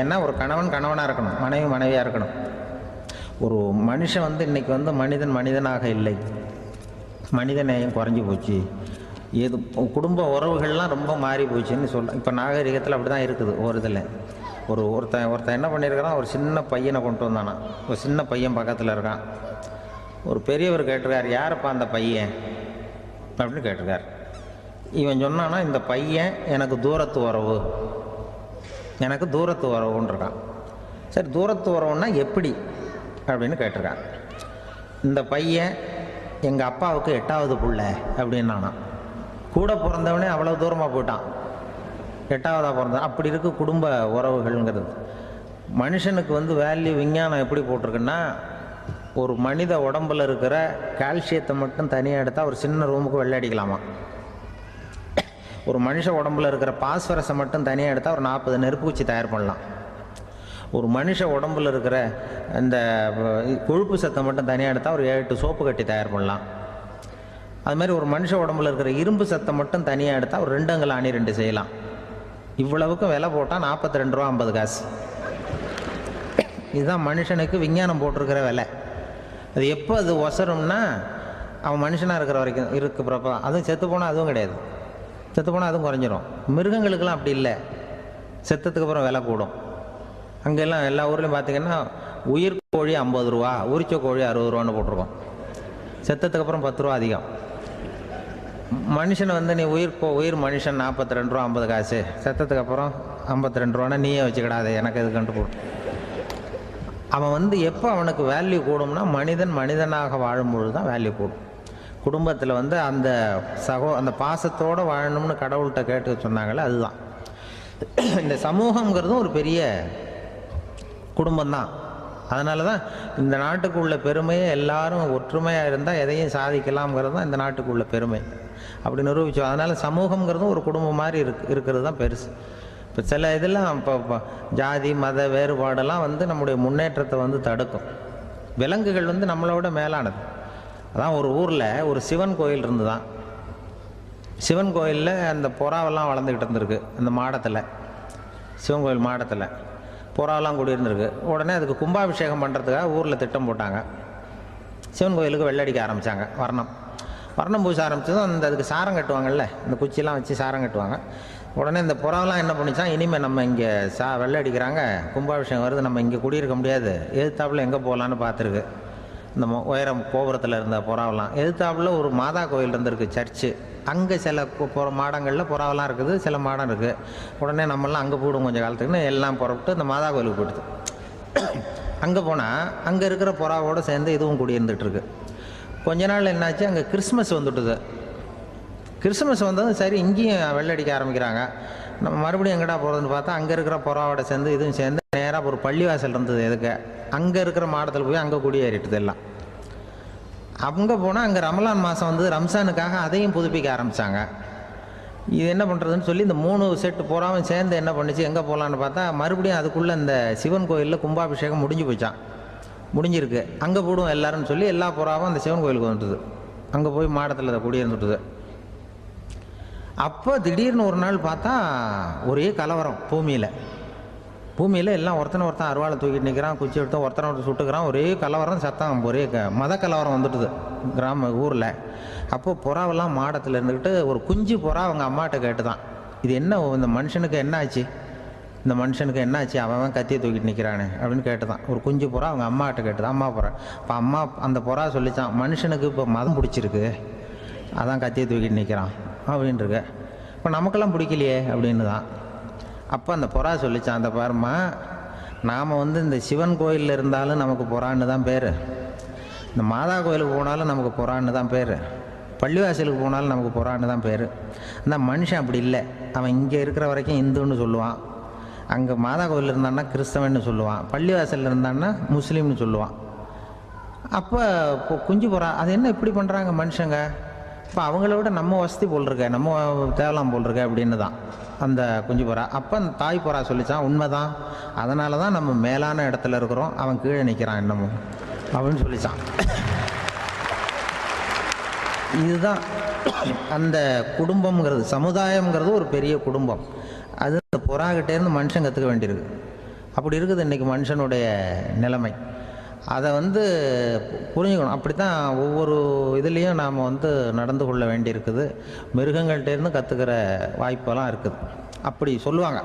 [SPEAKER 1] ஏன்னா ஒரு கணவன் கணவனாக இருக்கணும், மனைவி மனைவியாக இருக்கணும். ஒரு மனுஷன் வந்து இன்றைக்கி வந்து மனிதனாக இல்லை, மனித நேயம் குறைஞ்சி போச்சு, ஏது குடும்ப உறவுகள்லாம் ரொம்ப மாறி போச்சுன்னு சொல்கிறேன். இப்போ நாகரிகத்தில் அப்படி தான் இருக்குது. ஒரு இதில் ஒருத்தன் என்ன பண்ணியிருக்கிறான், ஒரு சின்ன பையனை கொண்டு வந்தானா, ஒரு சின்ன பையன் பக்கத்தில் இருக்கான். ஒரு பெரியவர் கேட்டிருக்கார், யாருப்பா அந்த பையன் அப்படின்னு கேட்டிருக்கார். இவன் சொன்னான்னா, இந்த பையன் எனக்கு தூரத்து உறவுன்னு இருக்கான். சரி, தூரத்து உறவுன்னா எப்படி அப்படின்னு கேட்டிருக்கான். இந்த பையன் எங்கள் அப்பாவுக்கு 8வது பிள்ளை அப்படின்னானா. கூட பிறந்தவனே அவ்வளோ தூரமாக போயிட்டான், 8வதாக பிறந்தான். அப்படி இருக்கு குடும்ப உறவுகள்ங்கிறது. மனுஷனுக்கு வந்து வேல்யூ விஞ்ஞானம் எப்படி போட்டிருக்குன்னா, ஒரு மனித உடம்பில் இருக்கிற கால்சியத்தை மட்டும் தனியாக எடுத்தால் ஒரு சின்ன ரூமுக்கு வெள்ளை அடிக்கலாமா. ஒரு மனுஷ உடம்பில் இருக்கிற பாஸ்பரஸை மட்டும் தனியாக எடுத்தால் ஒரு 40 நெருப்பு குச்சி தயார் பண்ணலாம். ஒரு மனுஷ உடம்பில் இருக்கிற இந்த கொழுப்பு சத்தை மட்டும் தனியாக எடுத்தால் ஒரு 7 சோப்பு கட்டி தயார் பண்ணலாம். அது மாதிரி ஒரு மனுஷ உடம்புல இருக்கிற இரும்பு சத்தை மட்டும் தனியாக எடுத்தால் ஒரு 2 அங்குல ஆணி 2 செய்யலாம். இவ்வளவுக்கும் விலை போட்டால் 42 ரூபா 50 காசு. இதுதான் மனுஷனுக்கு விஞ்ஞானம் போட்டிருக்கிற விலை. அது எப்போ அது ஒசரும்னா, அவன் மனுஷனாக இருக்கிற வரைக்கும் இருக்கிறப்ப தான். அதுவும் செத்து போனால் அதுவும் கிடையாது, செத்து போனால் அதுவும் குறைஞ்சிரும். மிருகங்களுக்கெல்லாம் அப்படி இல்லை, செத்ததுக்கு அப்புறம் விலை கூடும். அங்கெல்லாம் எல்லா ஊர்லேயும் பார்த்திங்கன்னா உயிர் கோழி 50 ரூபா, உரிச்ச கோழி 60 ரூபான்னு போட்டிருக்கோம். செத்ததுக்கு அப்புறம் 10 ரூபா அதிகம். மனுஷனை வந்து நீ உயிர் மனுஷன் 42 ரூபா 50 காசு, செத்ததுக்கு அப்புறம் 52 ரூபான்னா நீயே வச்சுக்கிடாது, எனக்கு இது கண்டு போட்டு. அவன் வந்து எப்போ அவனுக்கு வேல்யூ கூடும்னா, மனிதனாக வாழும்பொழுது தான் வேல்யூ கூடும். குடும்பத்தில் வந்து அந்த பாசத்தோடு வாழணும்னு கடவுள்கிட்ட கேட்டு சொன்னாங்களே, அதுதான். இந்த சமூகங்கிறதும் ஒரு பெரிய குடும்பம்தான். அதனால தான் இந்த நாட்டுக்கு உள்ள பெருமையை எல்லாரும் ஒற்றுமையாக இருந்தால் எதையும் சாதிக்கலாம்ங்கிறது தான் இந்த நாட்டுக்கு உள்ள பெருமை. அப்படி நிரூபித்தோம். அதனால் சமூகங்கிறதும் ஒரு குடும்பம் மாதிரி இருக்கிறது தான் பெருசு. இப்போ சில இதெல்லாம் இப்போ ஜாதி மத வேறுபாடெல்லாம் வந்து நம்முடைய முன்னேற்றத்தை வந்து தடுக்கும். விலங்குகள் வந்து நம்மளோட மேலானது. அதான் ஒரு ஊரில் ஒரு சிவன் கோயில் இருந்து தான். சிவன் கோயிலில் அந்த புறாவெல்லாம் வளர்ந்துக்கிட்டு இருந்திருக்கு. அந்த மாடத்தில், சிவன் கோயில் மாடத்தில் புறாவெல்லாம் குடியிருந்திருக்கு. உடனே அதுக்கு கும்பாபிஷேகம் பண்ணுறதுக்காக ஊரில் திட்டம் போட்டாங்க. சிவன் கோயிலுக்கு வெள்ளடிக்க ஆரம்பித்தாங்க. வர்ணம் பூச ஆரம்பித்ததும் அதுக்கு சாரம் கட்டுவாங்கல்ல, இந்த குச்சியெல்லாம் வச்சு சாரம் கட்டுவாங்க. உடனே இந்த புறாவெல்லாம் என்ன பண்ணிச்சான், இனிமேல் நம்ம இங்கே வெள்ளை அடிக்கிறாங்க, கும்பாபிஷேகம் வருது, நம்ம இங்கே குடியிருக்க முடியாது, எதிர்த்தாப்புல எங்கே போகலான்னு பார்த்துருக்கு. இந்த உயரம் கோபுரத்தில் இருந்த புறாவெல்லாம் எதிர்த்தாப்புல ஒரு மாதா கோயில் இருந்திருக்கு, சர்ச்சு. அங்கே சில மாடங்களில் புறாவெல்லாம் இருக்குது, சில மாடம் இருக்குது. உடனே நம்மளாம் அங்கே போயிடும் கொஞ்சம் காலத்துக்குன்னு எல்லாம் புறப்பட்டு இந்த மாதா கோயிலுக்கு போயிடுது. அங்கே போனால் அங்கே இருக்கிற புறாவோடு சேர்ந்து இதுவும் குடியிருந்துகிட்ருக்கு. கொஞ்ச நாள் என்னாச்சு, அங்கே கிறிஸ்மஸ் வந்துட்டுது. கிறிஸ்மஸ் வந்ததும் சரி இங்கேயும் வெள்ளடிக்க ஆரம்பிக்கிறாங்க. நம்ம மறுபடியும் எங்கடா போகிறதுன்னு பார்த்தா அங்கே இருக்கிற புறாவோட சேர்ந்து இதுவும் சேர்ந்து நேராக ஒரு பள்ளிவாசல் இருந்தது. எதுக்கு அங்கே இருக்கிற மாடத்தில் போய் அங்கே குடியேறிட்டுது எல்லாம். அங்கே போனால் அங்கே ரமலான் மாதம் வந்து ரம்ஜானுக்காக அதையும் புதுப்பிக்க ஆரம்பித்தாங்க. இது என்ன பண்ணுறதுன்னு சொல்லி இந்த 3 செட்டு புறாவும் சேர்ந்து என்ன பண்ணிச்சு, எங்கே போகலான்னு பார்த்தா மறுபடியும் அதுக்குள்ளே இந்த சிவன் கோயிலில் கும்பாபிஷேகம் முடிஞ்சு போச்சான். முடிஞ்சிருக்கு, அங்கே போடுவோம் எல்லாருன்னு சொல்லி எல்லா புறாவும் அந்த சிவன் கோயிலுக்கு வந்துட்டுது. அங்கே போய் மாடத்தில் அதை குடியிருந்துட்டுது. அப்போ திடீர்னு ஒரு நாள் பார்த்தா ஒரே கலவரம் பூமியில் எல்லாம் ஒருத்தனை அருவாளை தூக்கிட்டு நிற்கிறான், குச்சி எடுத்து ஒருத்தனை சுட்டுக்கிறான். ஒரே கலவரம், சத்தம், ஒரே மத கலவரம் வந்துட்டுது ஊரில். அப்போது புறாவெல்லாம் மாடத்தில் இருந்துக்கிட்டு ஒரு குஞ்சு புறா அவங்க அம்மாட்ட கேட்டு தான், இது என்ன இந்த மனுஷனுக்கு என்ன ஆச்சு, இந்த மனுஷனுக்கு என்ன ஆச்சு, அவன் கத்தியை தூக்கிட்டு நிற்கிறானே அப்படின்னு கேட்டு தான். ஒரு குஞ்சு புறா அவங்க அம்மாட்ட கேட்டு தான், அம்மா புறா. இப்போ அம்மா அந்த புறா சொல்லித்தான், மனுஷனுக்கு இப்போ மதம் பிடிச்சிருக்கு, அதான் கத்தியை தூக்கிட்டு நிற்கிறான் அப்படின்ட்டுருக்கு. இப்போ நமக்கெல்லாம் பிடிக்கலையே அப்படின்னு தான். அப்போ அந்த புறா சொல்லித்தான், அந்த பாருமா, நாம் வந்து இந்த சிவன் கோயிலில் இருந்தாலும் நமக்கு புறான்னு தான் பேர், இந்த மாதா கோயிலுக்கு போனாலும் நமக்கு புறான்னு தான் பேர், பள்ளிவாசலுக்கு போனாலும் நமக்கு புறான்னு தான் பேர். அந்த மனுஷன் அப்படி இல்லை. அவன் இங்கே இருக்கிற வரைக்கும் இந்துன்னு சொல்லுவான், அங்கே மாதா கோயிலில் இருந்தான்னா கிறிஸ்தவன்னு சொல்லுவான், பள்ளிவாசலில் இருந்தான்னா முஸ்லீம்னு சொல்லுவான். அப்போ இப்போ குஞ்சு புறா அது என்ன இப்படி பண்ணுறாங்க மனுஷங்க, இப்போ அவங்கள விட நம்ம வசதி போல் இருக்க, நம்ம தேவலாம் போல் இருக்க அப்படின்னு தான் அந்த குஞ்சு புறா. அப்போ அந்த தாய் புறா சொல்லித்தான், உண்மைதான், அதனால தான் நம்ம மேலான இடத்துல இருக்கிறோம், அவன் கீழே நிற்கிறான் இன்னமும் அப்படின்னு சொல்லித்தான். இதுதான் அந்த குடும்பம்ங்கிறது, சமுதாயம்ங்கிறது ஒரு பெரிய குடும்பம். அது அந்த புறாகிட்டேருந்து மனுஷன் கற்றுக்க வேண்டியிருக்கு. அப்படி இருக்குது இன்றைக்கி மனுஷனுடைய நிலைமை. அதை வந்து புரிஞ்சுக்கணும். அப்படி தான் ஒவ்வொரு இதுலேயும் நாம் வந்து நடந்து கொள்ள வேண்டியிருக்குது. மிருகங்கள்டேருந்து கற்றுக்கிற வாய்ப்பெல்லாம் இருக்குது. அப்படி சொல்லுவாங்க.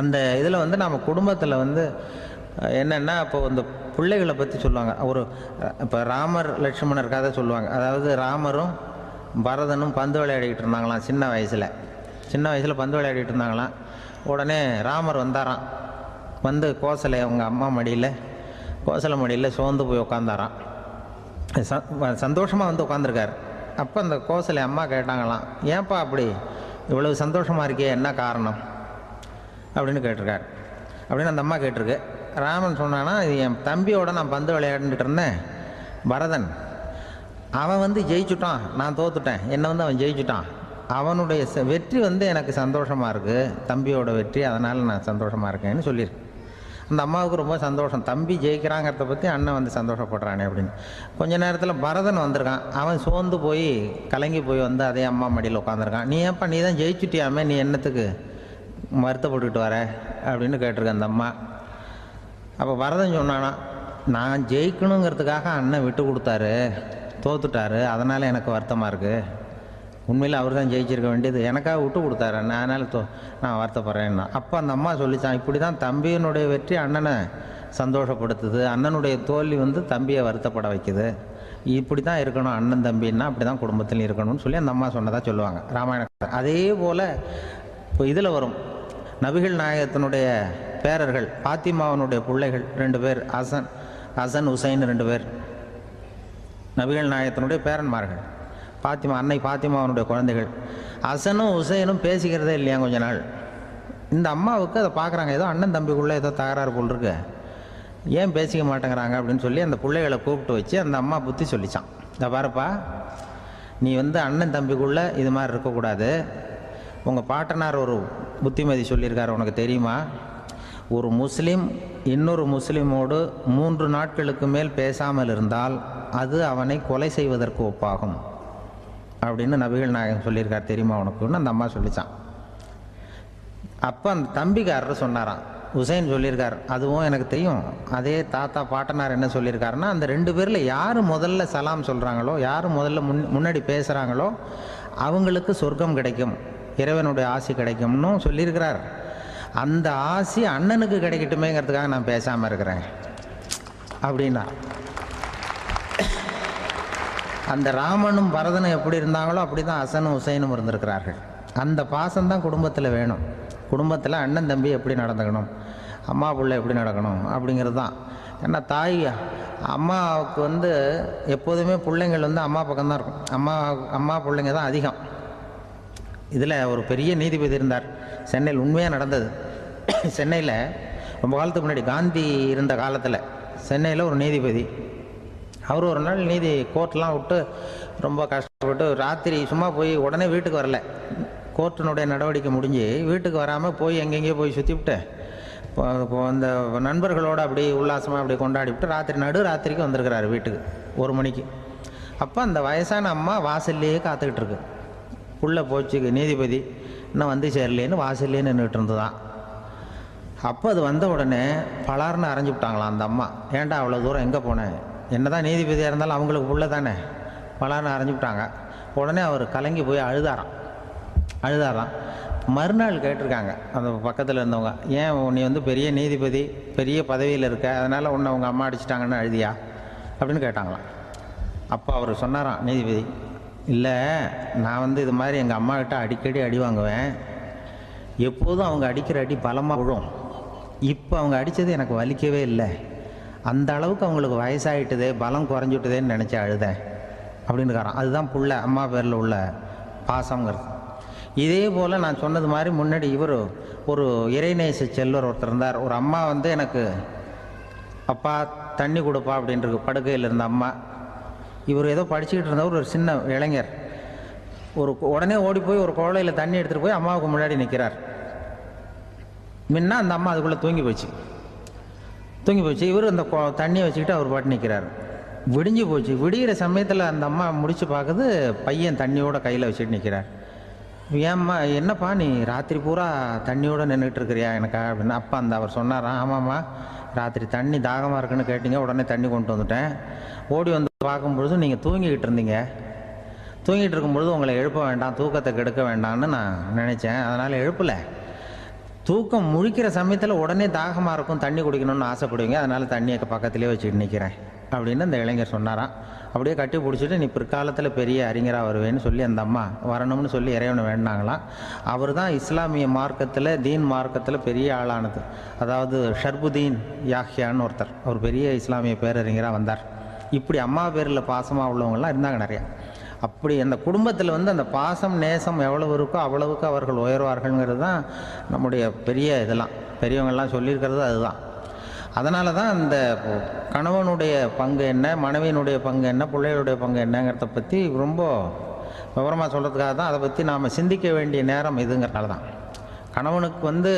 [SPEAKER 1] அந்த இதில் வந்து நம்ம குடும்பத்தில் வந்து என்னென்னா, இப்போ இந்த பிள்ளைகளை பற்றி சொல்லுவாங்க. இப்போ ராமர் லட்சுமணர் கதை சொல்லுவாங்க. அதாவது ராமரும் பரதனும் பந்து விளையாடிக்கிட்டு இருந்தாங்களாம் சின்ன வயசில் பந்து விளையாடிட்டு இருந்தாங்களாம். உடனே ராமர் வந்தாராம். வந்து கோசலை அவங்க அம்மா கோசலை மடியில் சோர்ந்து போய் உட்காந்தாராம். சந்தோஷமாக வந்து உட்காந்துருக்கார். அப்போ அந்த கோசலை அம்மா கேட்டாங்களாம், ஏன்ப்பா அப்படி இவ்வளவு சந்தோஷமாக இருக்கே, என்ன காரணம் அப்படின்னு கேட்டிருக்கார். அப்படின்னு அந்த அம்மா கேட்டிருக்கு. ராமன் சொன்னான்னா, இது என் தம்பியோட நான் பந்து விளையாண்டுட்டு இருந்தேன், பரதன், அவன் வந்து ஜெயிச்சுட்டான், நான் தோத்துட்டேன், என்னை வந்து அவன் ஜெயிச்சுட்டான், அவனுடைய வெற்றி வந்து எனக்கு சந்தோஷமாக இருக்குது, தம்பியோட வெற்றி, அதனால் நான் சந்தோஷமாக இருக்கேன்னு சொல்லியிருக்கு. அந்த அம்மாவுக்கு ரொம்ப சந்தோஷம், தம்பி ஜெயிக்கிறாங்கிறத பற்றி அண்ணன் வந்து சந்தோஷப்படுறானே அப்படின்னு. கொஞ்ச நேரத்தில் பரதன் வந்திருக்கான். அவன் சோர்ந்து போய் கலங்கி போய் வந்து அதே அம்மா மடியில் உட்காந்துருக்கான். நீ ஏன்ப்பா, நீ தான் ஜெயிச்சுட்டியாமே, நீ என்னத்துக்கு வருத்தப்பட்டுக்கிட்டு வர அப்படின்னு கேட்டிருக்க அந்த அம்மா. அப்போ பரதன் சொன்னானா, நான் ஜெயிக்கணுங்கிறதுக்காக அண்ணன் விட்டு கொடுத்தாரு, தோத்துட்டாரு, அதனால் எனக்கு வருத்தமாக இருக்குது. உண்மையில் அவர் தான் ஜெயிச்சிருக்க வேண்டியது, எனக்காக விட்டு கொடுத்தாரு அண்ணன், அதனால் நான் வருத்தப்படுறேன்னா. அப்போ அந்த அம்மா சொல்லித்தான், இப்படி தான் தம்பியினுடைய வெற்றி அண்ணனை சந்தோஷப்படுத்துது, அண்ணனுடைய தோல்வி வந்து தம்பியை வருத்தப்பட வைக்குது, இப்படி தான் இருக்கணும் அண்ணன் தம்பின்னா, அப்படி தான் குடும்பத்தில் இருக்கணும்னு சொல்லி அந்த அம்மா சொன்னதாக சொல்லுவாங்க ராமாயணம். அதே போல் இப்போ இதில் வரும், நபிகள் நாயகத்தினுடைய பேரர்கள் பாத்திமாவனுடைய பிள்ளைகள் 2 பேர், ஹசன் ஹுசைன் 2 பேர் நபிகள் நாயகத்தினுடைய பேரன்மார்கள். அன்னை பாத்திமாவனுடைய குழந்தைகள். ஹசனும் ஹுசைனும் பேசிக்கிறதே இல்லையா கொஞ்ச நாள். இந்த அம்மாவுக்கு அதை பார்க்குறாங்க, ஏதோ அண்ணன் தம்பிக்குள்ளே ஏதோ தகராறு போல் இருக்கு, ஏன் பேசிக்க மாட்டேங்கிறாங்க அப்படின்னு சொல்லி அந்த பிள்ளைகளை கூப்பிட்டு வச்சு அந்த அம்மா புத்தி சொல்லிச்சான். இந்த பாருப்பா, நீ வந்து அண்ணன் தம்பிக்குள்ளே இது மாதிரி இருக்கக்கூடாது, உங்கள் பாட்டனார் ஒரு புத்திமதி சொல்லியிருக்காரு, உனக்கு தெரியுமா? ஒரு முஸ்லீம் இன்னொரு முஸ்லீமோடு 3 நாட்களுக்கு மேல் பேசாமல் இருந்தால் அது அவனை கொலை செய்வதற்கு ஒப்பாகும் அப்படின்னு நபிகள் நாயகம் சொல்லியிருக்கார், தெரியுமா உனக்குன்னு அந்த அம்மா சொல்லிச்சான். அப்போ அந்த தம்பிக்காரர் சொன்னாராம், ஹுசைன் சொல்லியிருக்கார், அதுவும் எனக்கு தெரியும். அதே தாத்தா பாட்டனார் என்ன சொல்லியிருக்காருன்னா, அந்த 2 பேரில் யார் முதல்ல சலாம் சொல்கிறாங்களோ, யார் முதல்ல முன்னாடி பேசுகிறாங்களோ அவங்களுக்கு சொர்க்கம் கிடைக்கும், இறைவனுடைய ஆசி கிடைக்கும்னு சொல்லியிருக்கிறார். அந்த ஆசி அண்ணனுக்கு கிடைக்கட்டுமேங்கிறதுக்காக நான் பேசாமல் இருக்கிறேன் அப்படின்னா. அந்த ராமனும் பரதனும் எப்படி இருந்தாங்களோ அப்படி தான் ஹசனும் ஹுசைனும் இருந்திருக்கிறார்கள். அந்த பாசம்தான் குடும்பத்தில் வேணும். குடும்பத்தில் அண்ணன் தம்பி எப்படி நடந்துக்கணும், அம்மா பிள்ளை எப்படி நடக்கணும் அப்படிங்கிறது தான். ஏன்னா தாய் அம்மாவுக்கு எப்போதுமே பிள்ளைங்கள் அம்மா பக்கம்தான் இருக்கும். அம்மா பிள்ளைங்க தான் அதிகம். இதில் ஒரு பெரிய நீதிபதி இருந்தார் சென்னையில், உண்மையாக நடந்தது. சென்னையில் ரொம்ப காலத்துக்கு முன்னாடி காந்தி இருந்த காலத்தில் சென்னையில் ஒரு நீதிபதி, அவர் ஒரு நாள் கோர்ட்லாம் விட்டு ரொம்ப கஷ்டப்பட்டு ராத்திரி சும்மா போய் உடனே வீட்டுக்கு வரல. கோர்ட்டினுடைய நடவடிக்கை முடிஞ்சு வீட்டுக்கு வராமல் போய் எங்கெங்கேயோ போய் சுற்றிவிட்டு அந்த நண்பர்களோடு அப்படி உல்லாசமாக அப்படி கொண்டாடிவிட்டு நடுராத்திரிக்கு வந்திருக்கிறாரு வீட்டுக்கு 1 மணிக்கு. அப்போ அந்த வயசான அம்மா வாசல்லையே காத்துக்கிட்டு இருக்கு. உள்ளே போச்சு நீதிபதி, இன்னும் வந்து சேரலேன்னு வாசல்லே நின்றுட்டு இருந்துதான். அப்போ அது வந்த உடனே பலார்னு அரைஞ்சி விட்டாங்களாம் அந்த அம்மா. ஏன்டா அவ்வளோ தூரம் எங்கே போனேன், என்ன தான் நீதிபதியாக இருந்தாலும் அவங்களுக்கு புள்ள தானே, பலார்னு அரைஞ்சி விட்டாங்க. உடனே அவர் கலங்கி போய் அழுதாராம். மறுநாள் கேட்டிருக்காங்க அந்த பக்கத்தில் இருந்தவங்க, ஏன் நீ பெரிய நீதிபதி, பெரிய பதவியில் இருக்க, அதனால் உன்னை உங்கள் அம்மா அடிச்சிட்டாங்கன்னு அழுதியா அப்படின்னு கேட்டாங்களாம். அப்போ அவர் சொன்னாராம் நீதிபதி, இல்லை நான் இது மாதிரி எங்கள் அம்மாக்கிட்ட அடிக்கடி அடி வாங்குவேன், எப்போதும் அவங்க அடிக்கிற அடி பலமாக விழும், இப்போ அவங்க அடித்தது எனக்கு வலிக்கவே இல்லை, அந்த அளவுக்கு அவங்களுக்கு வயசாகிட்டுதே, பலம் குறைஞ்சிட்டுதேன்னு நினச்சி அழுதேன் அப்படின்னு இருக்காராம். அதுதான் புள்ள அம்மா பேரில் உள்ள பாசங்கிறது. இதே போல் நான் சொன்னது மாதிரி முன்னாடி இவர் ஒரு இறைநேச செல்வர் ஒருத்தர் இருந்தார். ஒரு அம்மா எனக்கு அப்பா தண்ணி கொடுப்பா அப்படின்றது படுக்கையில் இருந்த அம்மா. இவர் ஏதோ படிச்சுக்கிட்டு இருந்தவர், ஒரு சின்ன இளைஞர், உடனே ஓடி போய் ஒரு குவளையில் தண்ணி எடுத்துகிட்டு போய் அம்மாவுக்கு முன்னாடி நிற்கிறார். முன்ன அந்த அம்மா அதுக்குள்ளே தூங்கி போச்சு. இவர் அந்த தண்ணியை வச்சுக்கிட்டு அவர் பாட்டு நிற்கிறார். விடிஞ்சு போச்சு. விடிகிற சமயத்தில் அந்த அம்மா முடிச்சு பார்க்குது, பையன் தண்ணியோட கையில் வச்சுட்டு நிற்கிறார். ஏம்மா என்னப்பா நீ ராத்திரி பூரா தண்ணியோடு நின்றுட்டு இருக்கிறியா எனக்கா அப்படின்னு. அப்பா அவர் சொன்னாராம், ஆமாம்மா ராத்திரி தண்ணி தாகமாக இருக்குன்னு கேட்டீங்க, உடனே தண்ணி கொண்டு வந்துட்டேன். ஓடி வந்து பார்க்கும்பொழுது நீங்கள் தூங்கிக்கிட்டு இருந்தீங்க. தூங்கிட்டு இருக்கும்பொழுது உங்களை எழுப்ப வேண்டாம், தூக்கத்தை கெடுக்க வேண்டாம்னு நான் நினச்சேன், அதனால் எழுப்பலை. தூக்கம் முழிக்கிற சமயத்தில் உடனே தாகமாக இருக்கும், தண்ணி குடிக்கணும்னு ஆசைப்படுவீங்க, அதனால் தண்ணியை பக்கத்துலேயே வச்சுக்கிட்டு நிற்கிறேன் அப்படின்னு அந்த இளைஞர் சொன்னாராம். அப்படியே கட்டி பிடிச்சிட்டு நீ பிற்காலத்தில் பெரிய அறிஞராக வருவேன்னு சொல்லி அந்த அம்மா வரணும்னு சொல்லி இறைவனை வேண்டாங்களாம். அவர் தான் இஸ்லாமிய மார்க்கத்தில், தீன் மார்க்கத்தில் பெரிய ஆளானது. அதாவது ஷர்புதீன் யாஹ்யான்னு ஒருத்தர், அவர் பெரிய இஸ்லாமிய பேரறிஞராக வந்தார். இப்படி அம்மா பேரில் பாசமாக உள்ளவங்கள்லாம் இருந்தாங்க நிறையா. அப்படி அந்த குடும்பத்தில் அந்த பாசம் நேசம் எவ்வளவு இருக்கோ அவ்வளவுக்கு அவர்கள் உயர்வார்கள்ங்கிறது தான் நம்முடைய பெரிய இதெல்லாம் பெரியவங்கள்லாம் சொல்லியிருக்கிறது அதுதான். அதனால தான் அந்த கணவனுடைய பங்கு என்ன, மனைவியினுடைய பங்கு என்ன, பிள்ளைகளுடைய பங்கு என்னங்கிறத பற்றி ரொம்ப விவரமாக சொல்கிறதுக்காக தான் அதை பற்றி நாம் சிந்திக்க வேண்டிய நேரம் இதுங்கிறனால தான். கணவனுக்கு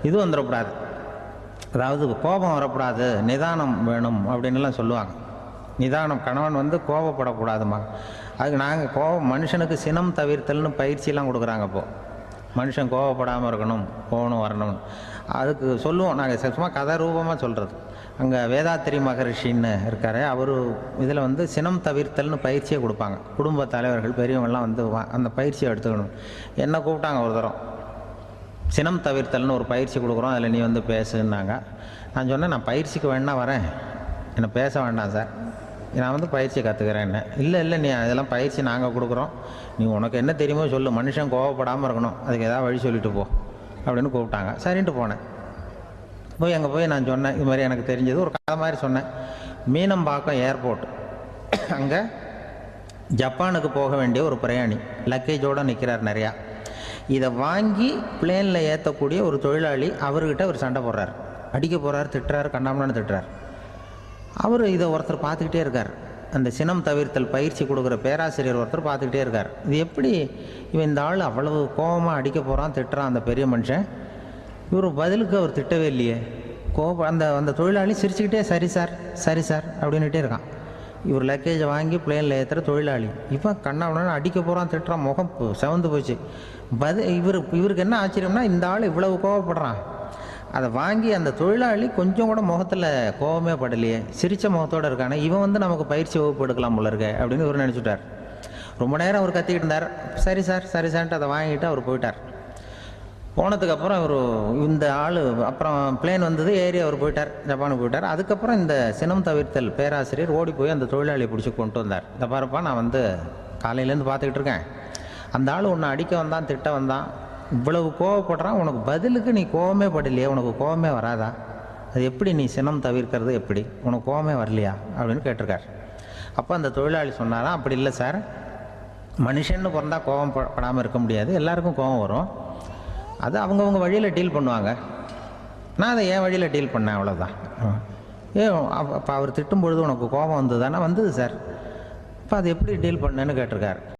[SPEAKER 1] இது வந்துடக்கூடாது, அதாவது கோபம் வரக்கூடாது, நிதானம் வேணும் அப்படின்லாம் சொல்லுவாங்க. நிதானம், கணவன் கோபப்படக்கூடாதுமா. அதுக்கு நாங்கள் மனுஷனுக்கு சினம் தவிர்த்தல்னு பயிற்சியெல்லாம் கொடுக்குறாங்க. இப்போது மனுஷன் கோபப்படாமல் இருக்கணும், போகணும் வரணும், அதுக்கு சொல்லுவோம் நாங்கள். சும்மா கதை ரூபமாக சொல்கிறது. அங்கே வேதாத்திரி மகரிஷின்னு இருக்கார், அவர் இதில் சினம் தவிர்த்தல்னு பயிற்சியை கொடுப்பாங்க. குடும்ப தலைவர்கள் பெரியவங்கள்லாம் அந்த பயிற்சியை எடுத்துக்கணும். என்ன கூப்பிட்டாங்க ஒரு தரம், சினம் தவிர்த்தல்னு ஒரு பயிற்சி கொடுக்குறோம், அதில் நீ பேசுன்னாங்க. நான் சொன்னேன், நான் பயிற்சிக்கு வேணா வரேன், என்னை பேச வேண்டாம் சார், நான் பயிற்சி கற்றுக்கிறேன். என்ன இல்லை நீ அதெல்லாம் பயிற்சி நாங்கள் கொடுக்குறோம், நீ உனக்கு என்ன தெரியுமோ சொல்லு, மனுஷன் கோவப்படாமல் இருக்கணும், அதுக்கு ஏதாவது வழி சொல்லிட்டு போ அப்படின்னு கூப்பிட்டாங்க. சரின்ட்டு போனேன். அங்கே போய் நான் சொன்னேன், இது மாதிரி எனக்கு தெரிஞ்சது ஒரு கதை மாதிரி சொன்னேன். மீனம்பாக்கம் ஏர்போர்ட், அங்கே ஜப்பானுக்கு போக வேண்டிய ஒரு பிரயாணி லக்கேஜோடு நிற்கிறார் நிறையா. இதை வாங்கி பிளேனில் ஏற்றக்கூடிய ஒரு தொழிலாளி அவர்கிட்ட ஒரு சண்டை போடுறார், அடிக்க போகிறார், திட்டுறாரு, கண்ணாமலான்னு திட்டுறார். அவர் இதை ஒருத்தர் பார்த்துக்கிட்டே இருக்கார். அந்த சினம் தவிர்த்தல் பயிற்சி கொடுக்குற பேராசிரியர் ஒருத்தர் பார்த்துக்கிட்டே இருக்கார். இது எப்படி இவன் இந்த ஆள் அவ்வளவு கோபமாக அடிக்க போகிறான், திட்டுறான் அந்த பெரிய மனுஷன், இவர் பதிலுக்கு அவர் திட்டவே இல்லையே. அந்த அந்த தொழிலாளி சிரிச்சுக்கிட்டே சரி சார் சரி சார் அப்படின்னுட்டே இருக்கான். இவர் லக்கேஜை வாங்கி பிளேனில் ஏற்றுற தொழிலாளி இப்போ கண்ணாவனா அடிக்க போகிறான், திட்டுறான், முகம் செவந்து போச்சு. இவருக்கு என்ன ஆச்சரியம்னா இந்த ஆள் இவ்வளவு கோவப்படுறான், அதை வாங்கி அந்த தொழிலாளி கொஞ்சம் கூட முகத்தில் கோபமே படலையே, சிரித்த முகத்தோடு இருக்கானே, இவன் நமக்கு பயிற்சி வகுப்பு எடுக்கலாம் போல இருக்க அப்படின்னு இவர் நினச்சிட்டார். ரொம்ப நேரம் அவர் கத்திக்கிட்டு இருந்தார். சரி சார் சரி சார்ன்ட்டு அதை வாங்கிட்டு அவர் போயிட்டார். போனதுக்கப்புறம் இவர் இந்த ஆள் அப்புறம் பிளேன் வந்தது, ஏறி அவர் போயிட்டார், ஜப்பானுக்கு போயிட்டார். அதுக்கப்புறம் இந்த சினம் தவிர்த்தல் பேராசிரியர் ஓடி போய் அந்த தொழிலாளியை பிடிச்சி கொண்டு வந்தார். இந்த பாருப்பா, நான் காலையிலேருந்து பார்த்துக்கிட்டு இருக்கேன், அந்த ஆள் உன்னை அடிக்க வந்தான், திட்ட வந்தான், இவ்வளவு கோவப்படுறான், உனக்கு பதிலுக்கு நீ கோவமே படலையே, உனக்கு கோவமே வராதா, அது எப்படி நீ சினம் தவிர்க்கிறது, எப்படி உனக்கு கோவமே வரலையா அப்படின்னு கேட்டிருக்கார். அப்போ அந்த தொழிலாளி சொன்னாராம், அப்படி இல்லை சார், மனுஷன்னு பிறந்தா கோவம் படாமல் இருக்க முடியாது, எல்லாருக்கும் கோவம் வரும், அது அவங்கவுங்க வழியில் டீல் பண்ணுவாங்க, நான் அதை என் வழியில் டீல் பண்ணேன், அவ்வளோதான். அப்போ அவர் திட்டும் பொழுது உனக்கு கோபம் வந்ததுதானே? வந்தது சார். இப்போ அது எப்படி டீல் பண்ணேன்னு கேட்டிருக்கார்.